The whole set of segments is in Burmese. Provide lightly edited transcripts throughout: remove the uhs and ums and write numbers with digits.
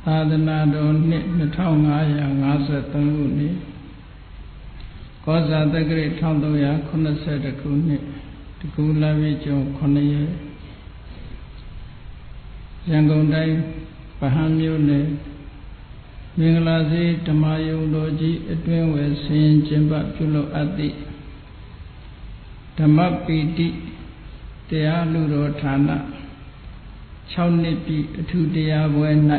သာသနာတော်နှစ်2553ခုနှစ်ကောဇာတက္ကရာ1382ခုနှစ်တကူလာပြီကျော်9ရက်ရန်ကုန်တိုင်းဗဟန်းမြို့နယ်မင်္ဂလာစေဓမ္မယုံတော်ကြီးအတွင်းဝယ်ဆင်ကျင်းပပြုလုပ်အပ်သည့်ဓမ္မပီတိတရားလူတော်ဌာန6နှစ်ပြည့်အထူးတရားပွဲ၌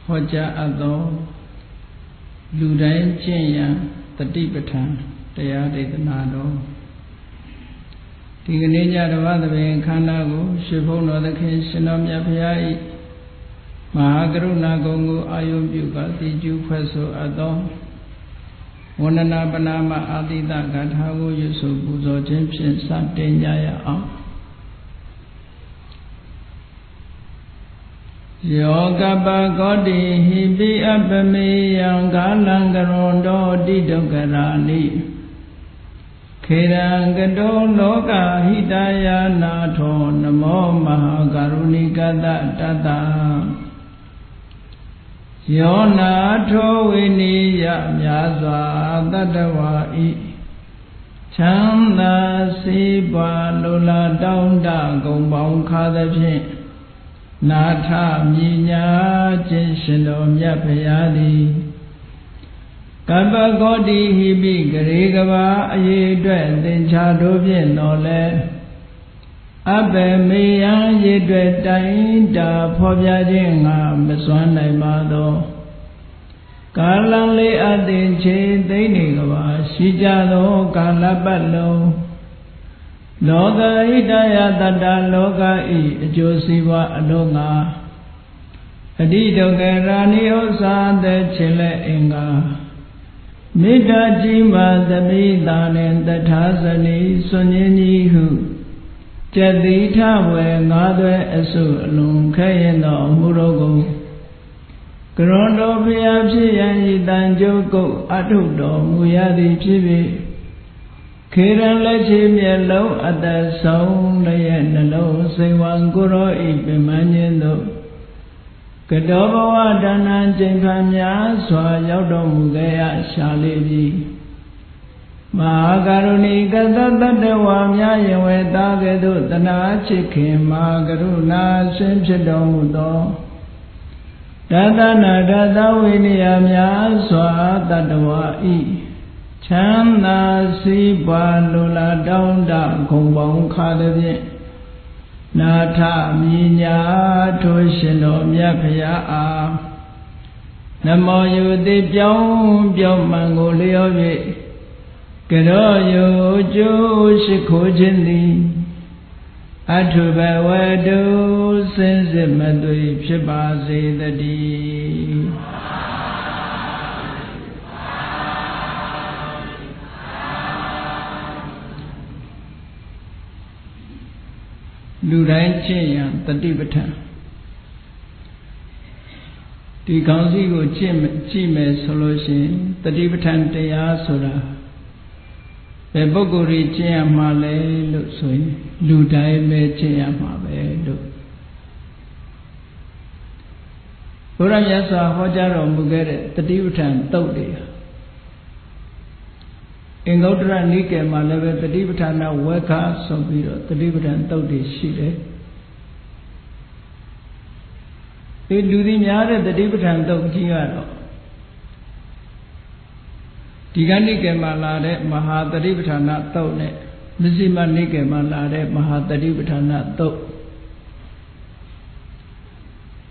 ဟောကြားအပ်သောလူတိုင်းကျင့်ရန်တတိပဋ္ဌာန်တရားဒေသနာတော်ဒီကနေ့ညတပတ်သဘင်ခန္ဓာကိုရှင်ဘုန်းတော်သခင်ရှင်တော်မြတ်ဖရာ၏မဟာကရုဏာဂုဏ်ကိုအာယုပြုကတိကျူဖွဲ့ဆိုအပ်သောဝန္ဒနာပနာမအာတိတဂါထာကိုရွတ်ဆိုပူဇော်ခြင်းဖြင့်စတင်ကြရအောင်ယောကပကောတိဟိပိအပမေယံဂာလံကရွန်တောတိဒုက္ခရာနိခေရံကတောလောကဟိတယာနာထောနမောမဟာကရုဏိကတတတယောနာထောဝိနိယမြာစွာတတဝါဤချမ်းသာစေပွားလိုလားတောင်းတဂုံပေါင်းခါသဖြင့်နာထမြညာခြင်းရှင်တော်မြတ်ဖရာသည်ကပ္ပဂေါတိဟိပိဂရေကဘာအရေးအတွက်သင်္ချာတို့ဖြင့်တော်လဲအဘယ်မေယံရေအတွက်တိုင်းတာဖော်ပြခြင်းငါမစွမ်းနိုင်ပါသောကာလံလေးအသင်ချေသိမ့်နေကဘာရှိကြသောကာလပတ်လုံးလောကဣတယတတ္တလောကဤအကျိုးစီးပွားအလုံးငါအတိဒုက္ခရာနိဥ္စာတဲ့ခြင်းလက်အင်္ဂါမေတ္တာကြီးမှသမိတာနှင့်တထာဇနီစွန်ခြင်းကြီးဟုကျက်တိထဝေငါးသွဲအစုအလုံးခဲရင်သောအမှုတော်ကိုကရွန်တော်ဖျားဖြစ်ရန်ဤတန်ကြိုးကုတ်အထုတော်မူရသည်ဖြစ်ပြီးခေရန်လက်ရှိမျက်လုံးအသက်ဆုံးလျက်နှလုံးစိတ်ဝံကိုရောဤပင်မခြင်းတို့ကတောဘဝဒါနံကျင့်ဖန်များစွာရောက်တော်မူခဲ့ရရှာလေပြီမဟာကရုဏီကတတတဝါများယဝေတာကဲ့သို့တနာချစ်ခင်မဟာကရုဏာဆင်းဖြစ်တော်မူသောတသနာတသဝိနည်းများစွာတတဝါဤချမ်းသာစီးပွားလိုလားတောင်းတဂုံပေါင်းခါသဖြင့်နာထမြညာထိုရှင်တော်မြတ်ဖရာအားနမောယုတိပြောင်းမှန်ကိုလျော်၍ကရောယုကျိုးရှိခိုးခြင်းသည်အထုဘဝတုစင်စစ်မသွေဖြစ်ပါစေတည်းလူတိုင်းကျင့်ရန်တတိပဋ္ဌာန်ဒီကောင်းစီကိုကြည့်မယ်ဆိုလို့ရှိရင်တတိပဋ္ဌာန်တရားဆိုတာဘယ်ပုဂ္ဂိုလ်ကြီးကျင့်ရမှာလဲလို့ဆိုရင်လူတိုင်းပဲကျင့်ရမှာပဲလို့ဘုရားမြတ်စွာဟောကြားတော်မူခဲ့တဲ့တတိပဋ္ဌာန်သုတ်တွေအင်္ဂုတ္တရနိကေမှာလည်းပဲတတိပဋ္ဌာန်ဝေခဆိုပြီးတော့တတိပဋ္ဌာန်သုတ်တွေရှိတယ်ဒီလူသည်များတဲ့တတိပဋ္ဌာန်သုတ်ကြီးကတော့ဒီကနိကေမှာလာတဲ့မဟာတတိပဋ္ဌာန်သုတ်နဲ့မဇ္ဈိမနိကေမှာလာတဲ့မဟာတတိပဋ္ဌာန်သုတ်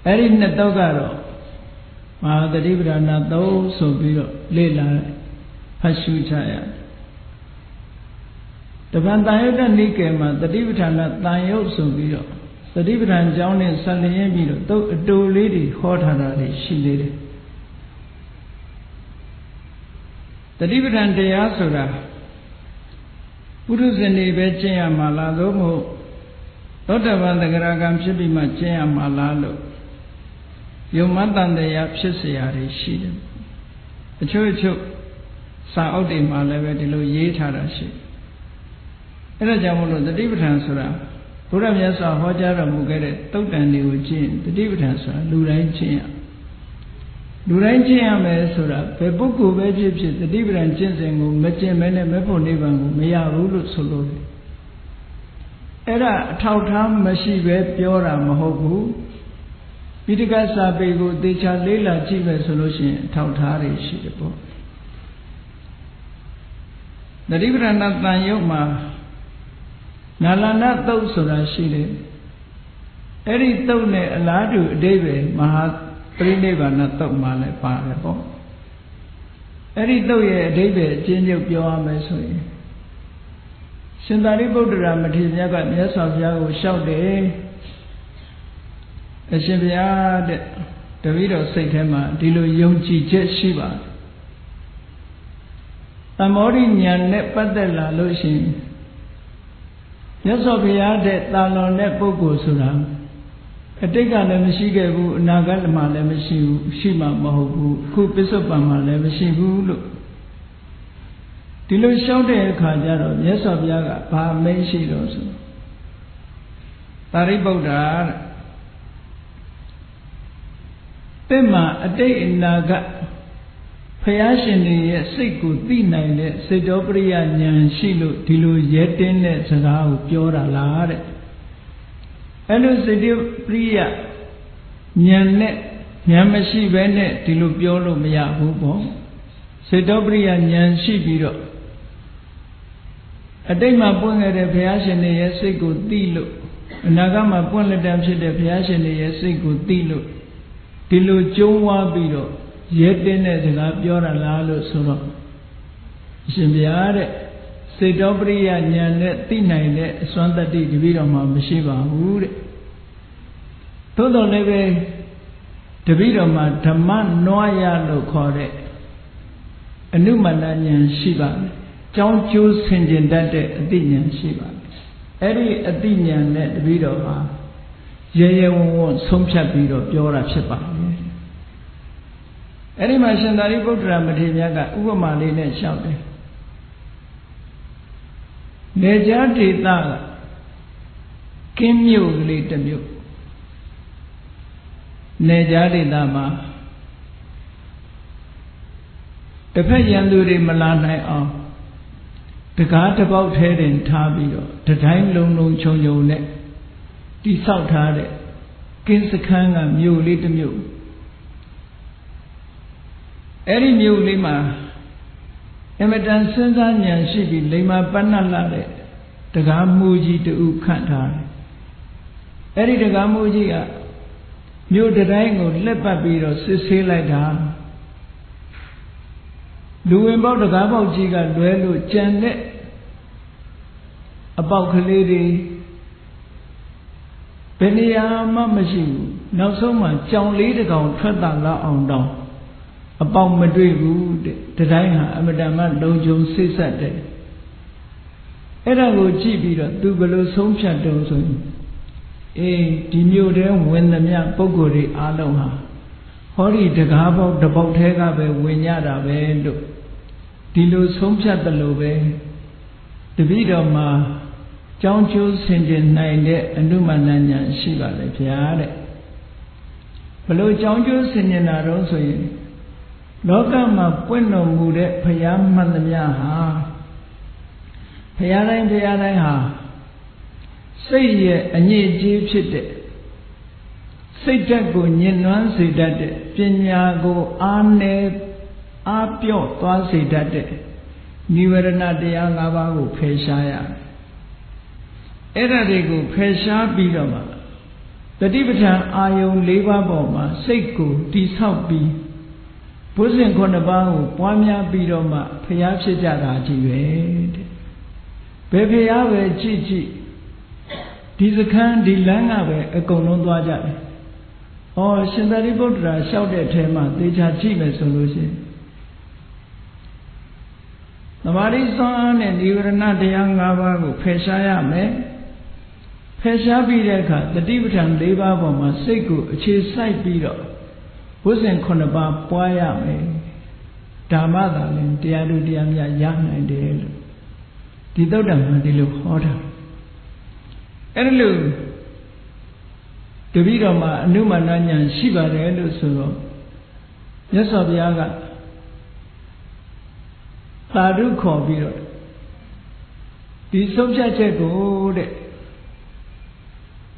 အဲ့ဒီနှစ်သုတ်ကတော့မဟာတတိပဋ္ဌာန်သုတ်ဆိုပြီးတော့လေ့လာဖတ်ရှုကြရတယ်တပံတန်ယုတ်တနိကေမှာတတိပဋ္ဌာန်တန်ယုတ်ဆိုပြီးတော့တတိပဋ္ဌာန်ကျောင်းနဲ့ဆက်လျင်းပြီးတော့သုတ်အတူလေးတွေဟောထားတာတွေရှိသေးတယ်တတိပဋ္ဌာန်တရားဆိုတာပုရုဇဉ်တွေပဲကျင့်ရမှာလားသို့မဟုတ်သောတပန်သဂရကံဖြစ်ပြီးမှကျင့်ရမှာလားလို့ယုံမတန်တရားဖြစ်เสียရရှိတယ်အချို့စာအုပ်တွေမှာလည်းပဲဒီလိုရေးထားတာရှိအဲ့ဒါကြောင့်မို့လို့တတိပဋ္ဌာန်ဆိုတာဘုရားမြတ်စွာဟောကြားတော်မူခဲ့တဲ့သုတ်တန်တွေကိုကျင့်တတိပဋ္ဌာန်ဆိုတာလူတိုင်းကျင့်ရ လူတိုင်းကျင့်ရမယ်ဆိုတာဘယ်ပုဂ္ဂိုလ်ပဲဖြစ်ဖြစ်တတိပဒံကျင့်စဉ်ကိုမကျင့်မဲနဲ့မဲ့ဖို့နိဗ္ဗာန်ကိုမရဘူးလို့ဆိုလို့အဲ့ဒါအထောက်ထားမရှိပဲပြောတာမဟုတ်ဘူးပိဋကစာပေကိုသေချာလေ့လာကြည့်မယ်ဆိုလို့ရှိရင်အထောက်ထားတွေရှိတယ်ပေါ့တတိပဒနာတန်ယုတ်မှာနာလန္ဒသုတ်ဆိုတာရှိတယ်အဲ့ဒီသုတ်နဲ့အလားတူအဓိပ္ပာယ်မဟာပရိနိဗ္ဗာန်သုတ်မှာလည်းပါတယ်ပေါ့အဲ့ဒီသုတ်ရဲ့အဓိပ္ပာယ်အကျဉ်းချုပ်ပြောရမယ်ဆိုရင်ရှင်သာရိပုတ္တရာမထေရမြတ်ကမြတ်စွာဘုရားကိုလျှောက်တယ်အရှင်ဘုရားတဲ့တပည့်တော်စိတ်ထဲမှာဒီလိုယုံကြည်ချက်ရှိပါတယ်သမောရိညာနဲ့ပတ်သက်လာလို့ရှိရင်မြတ်စွာဘုရားတဲ့တာလွန်တဲ့ပုဂ္ဂိုလ်ဆိုတာအတိတ်ကလည်းမရှိခဲ့ဘူးအနာဂတ်မှာလည်းမရှိဘူးရှိမှမဟုတ်ဘူးအခုပစ္စုပန်မှာလည်းမရှိဘူးလို့ဒီလိုလျှောက်တဲ့အခါကျတော့မြတ်စွာဘုရားကဘာမိန့်ရှိတော့ဆိုသာရိပုတ္တရာတဲ့မှာအတိတ်အနာဂတ်ဘုရားရှင်တွေရဲ့စိတ်ကိုသိနိုင်တဲ့စေတောပရိယဉာဏ်ရှိလို့ဒီလိုရဲတင်းတဲ့စကားကိုပြောတာလားတဲ့အဲ့လိုစေတောပရိယဉာဏ်နဲ့ဉာဏ်မရှိဘဲနဲ့ဒီလိုပြောလို့မရဘူးပေါ့စေတောပရိယဉာဏ်ရှိပြီးတော့အတိတ်မှာပွင့်ခဲ့တဲ့ဘုရားရှင်တွေရဲ့စိတ်ကိုသိလို့အနာဂတ်မှာပွင့်လက်တံဖြစ်တဲ့ဘုရားရှင်တွေရဲ့စိတ်ကိုသိလို့ဒီလိုကျုံးဝါပြီးတော့ရဲတင်းတဲ့စကားပြောတာလားလို့ဆိုတော့အရှင်ဘုရားတဲ့စေတောပရိယဉာဏ်နဲ့သိနိုင်တဲ့အစွမ်းတတ္တိတပည့်တော်မှာမရှိပါဘူးတဲ့သို့တော်လည်းပဲတပည့်တော်မှာဓမ္မနွားရလို့ခေါ်တဲ့အနုမန္တဉာဏ်ရှိပါတယ်ကြောင်းကျိုးဆင်ခြင်တတ်တဲ့အသိဉာဏ်ရှိပါတယ်အဲ့ဒီအသိဉာဏ်နဲ့တပည့်တော်မှာရဲရဲဝံ့ဝံ့ဆုံးဖြတ်ပြီးတော့ပြောတာဖြစ်ပါတယ်အဲ့ဒီမှာရှင်သာရိပုတ္တရာမထေရမြတ်ကဥပမာလေးနဲ့ရှောက်တယ်နေကြားဒေသကကင်းမြို့ကလေးတစ်မြို့နေကြားဒေသမှာတစ်ဖက်ရန်သူတွေမလာနိုင်အောင်တကားတစ်ပေါက်ထဲတင်ထားပြီးတော့တတိုင်းလုံးလုံးခြုံခြုံနဲ့တိဆောက်ထားတဲ့ကင်းစခန်းကမြို့လေးတစ်မြို့အဲ့ဒီမြို့လေးမှာအမတန်စဉ်းစားဉာဏ်ရှိပြီးလိမ္မာပဏ္ဏလာတဲ့တကားမှုကြီးတူခန့်ထားတယ်အဲ့ဒီတကားမှုကြီးကမြို့တိုင်းကိုလှက်ပတ်ပြီးတော့စစ်ဆေးလိုက်တာလူဝင်ပေါက်တကားပေါက်ကြီးကလွဲလို့ကြံတဲ့အပေါက်ကလေးတွေဘယ်နေရာမှမရှိဘူးနောက်ဆုံးမှကြောင်လေးတစ်ကောင်ထွက်တာလောက်အောင်တောင်းအပေါက်မတွေ့ဘူးတဲ့တိုင်းဟာအမတန်မှလုံခြုံစိတ်ဆက်တယ်အဲ့ဒါကိုကြည့်ပြီးတော့သူဘယ်လိုဆုံးဖြတ်တော့ဆိုရင်ဒီမြို့ထဲဝင်သမျှပုဂ္ဂိုလ်တွေအားလုံးဟာဟောဒီတကားပေါက်တစ်ပေါက်ထဲကပဲဝင်ရတာပဲလို့ဒီလိုဆုံးဖြတ်တယ်လို့ပဲတပည့်တော်မှာကြောင်းကျိုးဆင်ခြင်နိုင်တဲ့အနုမန္တဉာဏ်ရှိပါလေဗျာတဲ့ဘလို့ကြောင်းကျိုးဆင်ခြင်တာတော့ဆိုရင်လောကမှာပွင့်တော်မူတဲ့ဘုရားမှန်သမျှဟာဘုရားတိုင်းဟာစိတ်ရဲ့အညစ်အကြေးဖြစ်တဲ့စိတ်ဓာတ်ကိုညှဉ်းနှွမ်းစေတတ်တဲ့ပညာကိုအားပြော့သွားစေတတ်တဲ့နိဝရဏတရား၅ပါးကိုဖယ်ရှားရအဲ့ဒါတွေကိုဖယ်ရှားပြီးတော့မှတတိပဋ္ဌာန်အာယုံ၄ပါးပေါ်မှာစိတ်ကိုတည်ဆောက်ပြီးဘုဇင်9ပါးကိုပွားများပြီးတော့မှဖျားဖြစ်ကြတာကြီးပဲတဲ့ဘယ်ဖျားပဲကြည့်ဒီစခန်းဒီလမ်းကပဲအကုန်လုံးသွားကြတယ်။ဩရှင်သာရိပုတ္တရာလျှောက်တဲ့ထဲမှာသေချာကြည့်မယ်ဆိုလို့ရှိရင်သမာဓိစွမ်းနဲ့နိဝရဏတရား၅ပါးကိုဖယ်ရှားရမယ်။ဖယ်ရှားပြီးတဲ့အခါတတိပဋ္ဌာန်၄ပါးပေါ်မှာစိတ်ကိုအခြေစိုက်ပြီးတော့ဝိဇ္ဇင်9ပါးပွားရမယ်။ဓမ္မသာလင်တရားတို့တရားမြတ်ရနိုင်တယ်လို့ဒီသုတ္တံမှာဒီလိုဟောတာ။အဲ့လိုတပည့်တော်မှာအနုမန္တဉာဏ်ရှိပါတယ်လို့ဆိုတော့ မြတ်စွာဘုရားကသာဓုခေါ်ပြီးတော့ဒီဆုံးဖြတ်ချက်ကိုတဲ့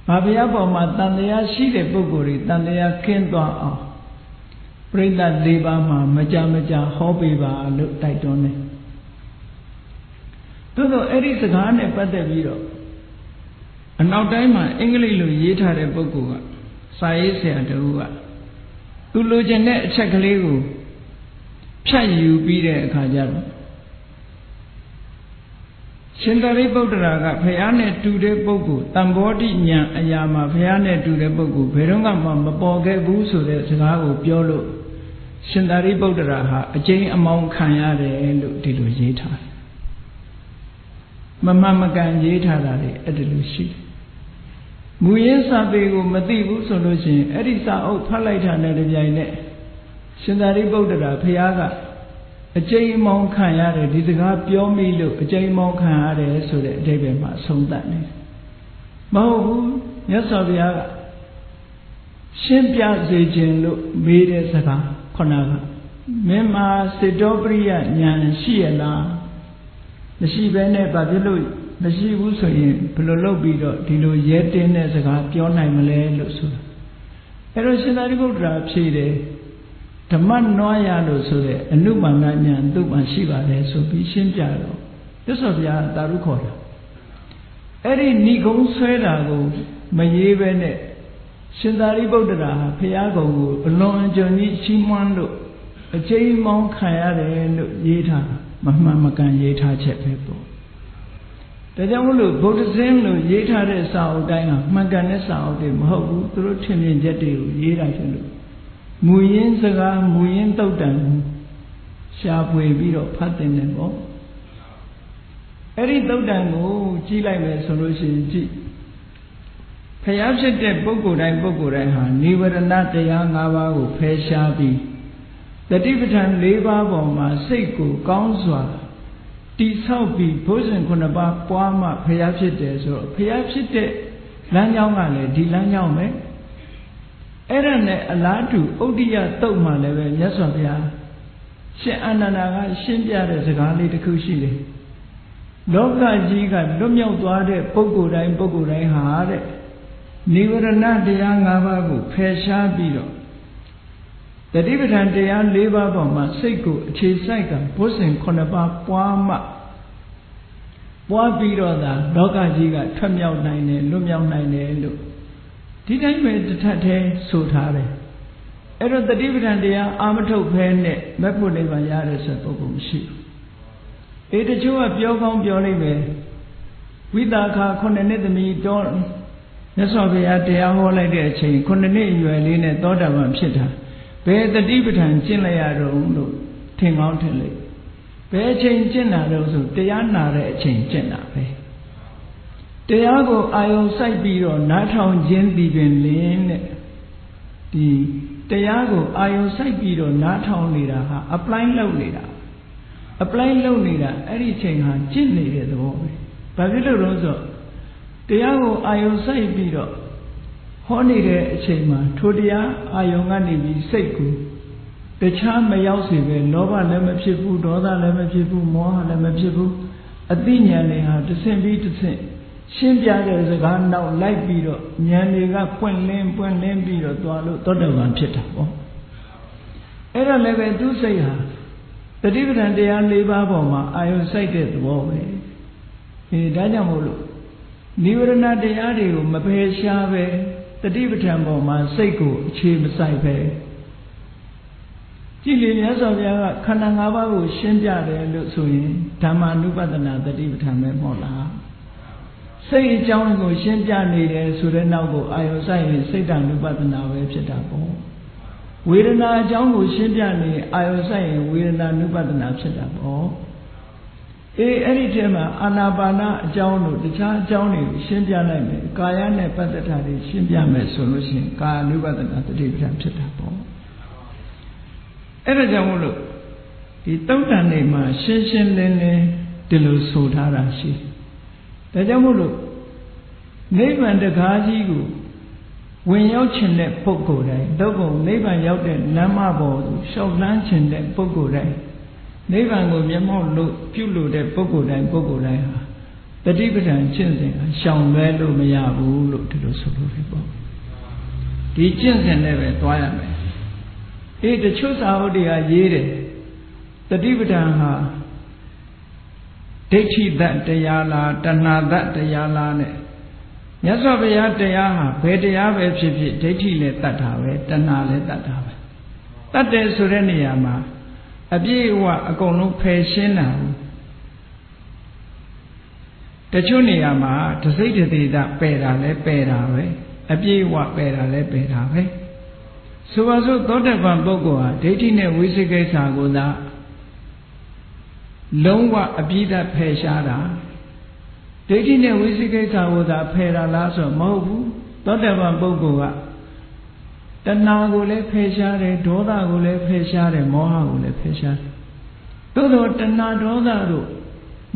ဘာဘုရားပေါ်မှာတန်တရားရှိတဲ့ပုဂ္ဂိုလ်တွေတန်တရားခင်းသွားအောင်ပရိသတ်၄ပါးမှာမကြမကြဟောပေးပါလို့တိုက်တွန်းတယ်သို့သောအဲ့ဒီစကားနဲ့ပတ်သက်ပြီးတော့အနောက်တိုင်းမှာအင်္ဂလိပ်လိုရေးထားတဲ့ပုဂ္ဂိုလ်ကစာရေးဆရာတူကသူလိုချင်တဲ့အချက်ကလေးကိုဖြတ်ယူပြီးတဲ့အခါကျတော့ရှင်သာရိပုတ္တရာကဘုရားနဲ့တူတဲ့ပုဂ္ဂိုလ်တံဘောဓိဉာဏ်အရာမှာဘုရားနဲ့တူတဲ့ပုဂ္ဂိုလ်ဘယ်တော့မှမပေါ်ခဲ့ဘူးဆိုတဲ့စကားကိုပြောလို့ရှင်သာရိပုတ္တရာဟာအကျဉ်းအမောင်းခံရတယ်လို့ဒီလိုရေးထားတယ်မမှန်မကန်ရေးထားတာလေအဲ့ဒီလိုရှိတယ်မူရင်းစာပေကိုမသိဘူးဆိုလို့ရှိရင်အဲ့ဒီစာအုပ်ဖတ်လိုက်တာနဲ့တပြိုင်နက်ရှင်သာရိပုတ္တရာဘုရားကအကျဉ်းအမောင်းခံရတယ်ဒီစကားပြောမိလို့အကျဉ်းအမောင်းခံရတယ်ဆိုတဲ့အဓိပ္ပာယ်မှာအဆုံးသတ်နေမဟုတ်ဘူးမြတ်စွာဘုရားကရှင်းပြစေခြင်းလို့မေးတဲ့စကားခုနကမင်းမှာစေတောပရိယဉာဏ်ရှိရလားမရှိဘဲနဲ့ဘာဖြစ်လို့မရှိဘူးဆိုရင်ဘယ်လိုလုပ်ပြီးတော့ဒီလိုရဲတင်းတဲ့စကားပြောနိုင်မလဲလို့ဆိုတာအဲ့တော့ရှင်သာရိပုတ္တရာဖြေတယ်ဓမ္မနွားရလို့ဆိုတဲ့အနုပါဏဉာဏ်သူ့မှာရှိပါတယ်ဆိုပြီးရှင်းပြတော့သစ္စာဘုရားတာရုခေါ်တာအဲ့ဒီဏိဂုံးဆွဲတာကိုမရေးဘဲနဲ့ရှင်သာရိပုတ္တရာဟာဘုရားကုံကိုအလွန်အကျွံကြီးချီးမွမ်းလို့အကျဉ်းမောင်းခံရတယ်လို့ရေးထားမမှန်မကန်ရေးထားချက်ပဲပေါ့ဒါကြောင့်မလို့ဗုဒ္ဓဇင်းလို့ရေးထားတဲ့စာအုပ်တိုင်းဟာမှန်ကန်တဲ့စာအုပ်တွေမဟုတ်ဘူးသူတို့ထင်မြင်ချက်တွေကိုရေးတာဖြစ်လို့မူရင်းစကားမူရင်းတုတ်တန်ရှာဖွေပြီးတော့ဖတ်တင်တယ်ပေါ့အဲ့ဒီတုတ်တန်ကိုကြည့်လိုက်မယ်ဆိုလို့ရှိရင်ကြည့်ဖျားဖြစ်တဲ့ပုဂ္ဂိုလ်တိုင်းပုဂ္ဂိုလ်တိုင်းဟာနိဝရဏတရား၅ပါးကိုဖယ်ရှားပြီးတတိပဋ္ဌာန်၄ပါးပေါ်မှာစိတ်ကိုကောင်းစွာတိဆောက်ပြီးဘုဇင်9ပါးပွားမှဖျားဖြစ်တယ်ဆိုတော့ဖျားဖြစ်တဲ့လမ်းကြောင်းကလည်းဒီလမ်းကြောင်းပဲအဲ့ဒါနဲ့အလားတူဥဒ္ဒိယတုတ်မှလည်းပဲမြတ်စွာဘုရားရှင်အာနန္ဒာကရှင်းပြတဲ့စကားလေးတစ်ခုရှိတယ်လောကကြီးကလွတ်မြောက်သွားတဲ့ပုဂ္ဂိုလ်တိုင်းပုဂ္ဂိုလ်တိုင်းဟာတဲ့နိဝရဏတရား၅ပါးကိုဖယ်ရှားပြီးတော့တတိပဋ္ဌာန်တရား၄ပါးပေါ်မှာစိတ်ကိုအခြေစိုက်ကဘုဇင်9ပါးပွားမှပွားပြီးတော့သာလောကကြီးကထွက်မြောက်နိုင်တယ်လွတ်မြောက်နိုင်တယ်လို့ဒီတိုင်းပဲတစ်ထပ်တည်းဆိုထားတယ်အဲ့တော့တတိပဋ္ဌာန်တရားအာမထုတ်ဖဲနဲ့မက်ဖို့နိဗ္ဗာန်ရတယ်ဆိုပုဂ္ဂိုလ်မရှိဘူးအေးတချို့ကပြောကောင်းပြောလိုက်ပဲဝိသခာ9နှစ်သမီးတော့မြတ်စွာဘုရားတရားဟောလိုက်တဲ့အချိန်9နှစ်အရွယ်လေးနဲ့သောတာပန်ဖြစ်တာဘယ်တတိပဋ္ဌာန်ကျင့်လိုက်ရတော့လို့ထင်ကောင်းထင်လိုက်ဘယ်အချိန်ကျင့်တာတော့ဆိုတရားနာတဲ့အချိန်ကျင့်တာပဲတရားကိုအာယုံစိုက်ပြီးတော့နားထောင်ခြင်းဒီပင်လင်းတဲ့ဒီတရားကိုအာယုံစိုက်ပြီးတော့နားထောင်နေတာဟာ apply လုပ်နေတာ apply လုပ်နေတာအဲ့ဒီအချိန်ဟာကျင့်နေတဲ့သဘောပဲဘာဖြစ်လို့လဲဆိုတော့တရားကိုအာယုံစိုက်ပြီးတော့ဟောနေတဲ့အချိန်မှာထိုတရားအာယုံကနေပြီးစိတ်ကိုတခြားမရောက်စေပဲလောဘလည်းမဖြစ်ဘူးဒေါသလည်းမဖြစ်ဘူးမောဟလည်းမဖြစ်ဘူးအသိဉာဏ်တွေဟာတစ်ဆင့်ပြီးတစ်ဆင့်ရှင်းပြတဲ့စကားနောက်လိုက်ပြီးတော့ဉာဏ်တွေကပွင့်လင်းပြီးတော့သွားလို့သောတာပန်ဖြစ်တာပေါ့အဲ့ဒါလည်းပဲသူစိတ်ဟာတတိပဋ္ဌာန်တရား၄ပါးပေါ်မှာအာယုံစိုက်တဲ့သဘောပဲဒါကြောင့်မို့လို့နိဝရဏတရားတွေကိုမပယ်ရှားပဲတတိပဋ္ဌာန်ပေါ်မှာစိတ်ကိုအခြေမစိုက်ပဲကြည်လင်မြတ်စွာဘုရားကခန္ဓာ၅ပါးကိုရှင်းပြတယ်လို့ဆိုရင်ဓမ္မာနုပဒနာတတိပဋ္ဌာန်ပဲမဟုတ်လားစိတ်အကြောင်းကိုရှင်းပြနေတယ်ဆိုတဲ့နောက်ကိုအာယုစိုက်ရင်စိတ်တ ानु ပဒနာပဲဖြစ်တာပေါ့ဝေဒနာအကြောင်းကိုရှင်းပြနေအာယုစိုက်ရင်ဝေဒနာနုပဒနာဖြစ်တာပေါ့အဲ့ဒီထဲမှာအာနာပါနအကြောင်းတို့တခြားအကြောင်းတွေကိုရှင်းပြလိုက်မယ်ကာယနဲ့ပတ္တထာတွေရှင်းပြမယ်ဆိုလို့ရှိရင်ကာယ ानु ပဒနာတတိပဋ္ဌာန်ဖြစ်တာပေါ့အဲ့ဒါကြောင့်မို့လို့ဒီတုတ်တန်တွေမှာရှင်းရှင်းလင်းလင်းဒီလိုဆိုထားတာရှိဒါကြောင့်မို့လို့နိဗ္ဗာန်တကားကြီးကို ဝင်ရောက်ခြင်းတဲ့ပုဂ္ဂိုလ်တိုင်းဒုက္ခနိဗ္ဗာန်ရောက်တဲ့လမ်းမပေါ်ကိုလျှောက်လန်းခြင်းတဲ့ပုဂ္ဂိုလ်တိုင်းနိဗ္ဗာန်ကိုမျက်မှောက်လို့ပြုလို့တဲ့ပုဂ္ဂိုလ်တိုင်းဟာတတိပဋ္ဌာန်ကျင့်စဉ်ရှောင်လွဲလို့မရဘူးလို့ဒီလိုဆိုလို့ဖြစ်ပေါ့ဒီကျင့်စဉ်နဲ့ပဲသွားရမယ်တချို့စာအုပ်တွေကရေးတယ်တတိပဋ္ဌာန်ဟာဒိဋ္ဌိတတရားလားတဏှာတတရားလားနဲ့မြတ်စွာဘုရားတရားဟာဘယ်တရားပဲဖြစ်ဖြစ်ဒိဋ္ဌိလည်းတတ်တာပဲတဏှာလည်းတတ်တာပဲတတ်တယ်ဆိုတဲ့နေရာမှာအပြည့်အဝအကုန်လုံးဖယ်ရှင်းတာတချို့နေရာမှာတစိတ်တသေးတာပယ်တာလည်းပယ်တာပဲအပြည့်အဝပယ်တာလည်းပယ်တာပဲဆိုပါစို့သောတပန်ပုဂ္ဂိုလ်ဟာဒိဋ္ဌိနဲ့ဝိသိကိစ္စကိုသာလုံးဝအပြည့်အဖယ်ရှားတာဒိဋ္ဌိနဲ့ဝိသိကိစ္စကိုသာဖယ်တာလားဆိုမဟုတ်ဘူးသောတပန်ပုဂ္ဂိုလ်ကတဏှာကိုလည်းဖယ်ရှားတယ်ဒေါသကိုလည်းဖယ်ရှားတယ်မောဟကိုလည်းဖယ်ရှားတယ်သို့သောတဏှာဒေါသတို့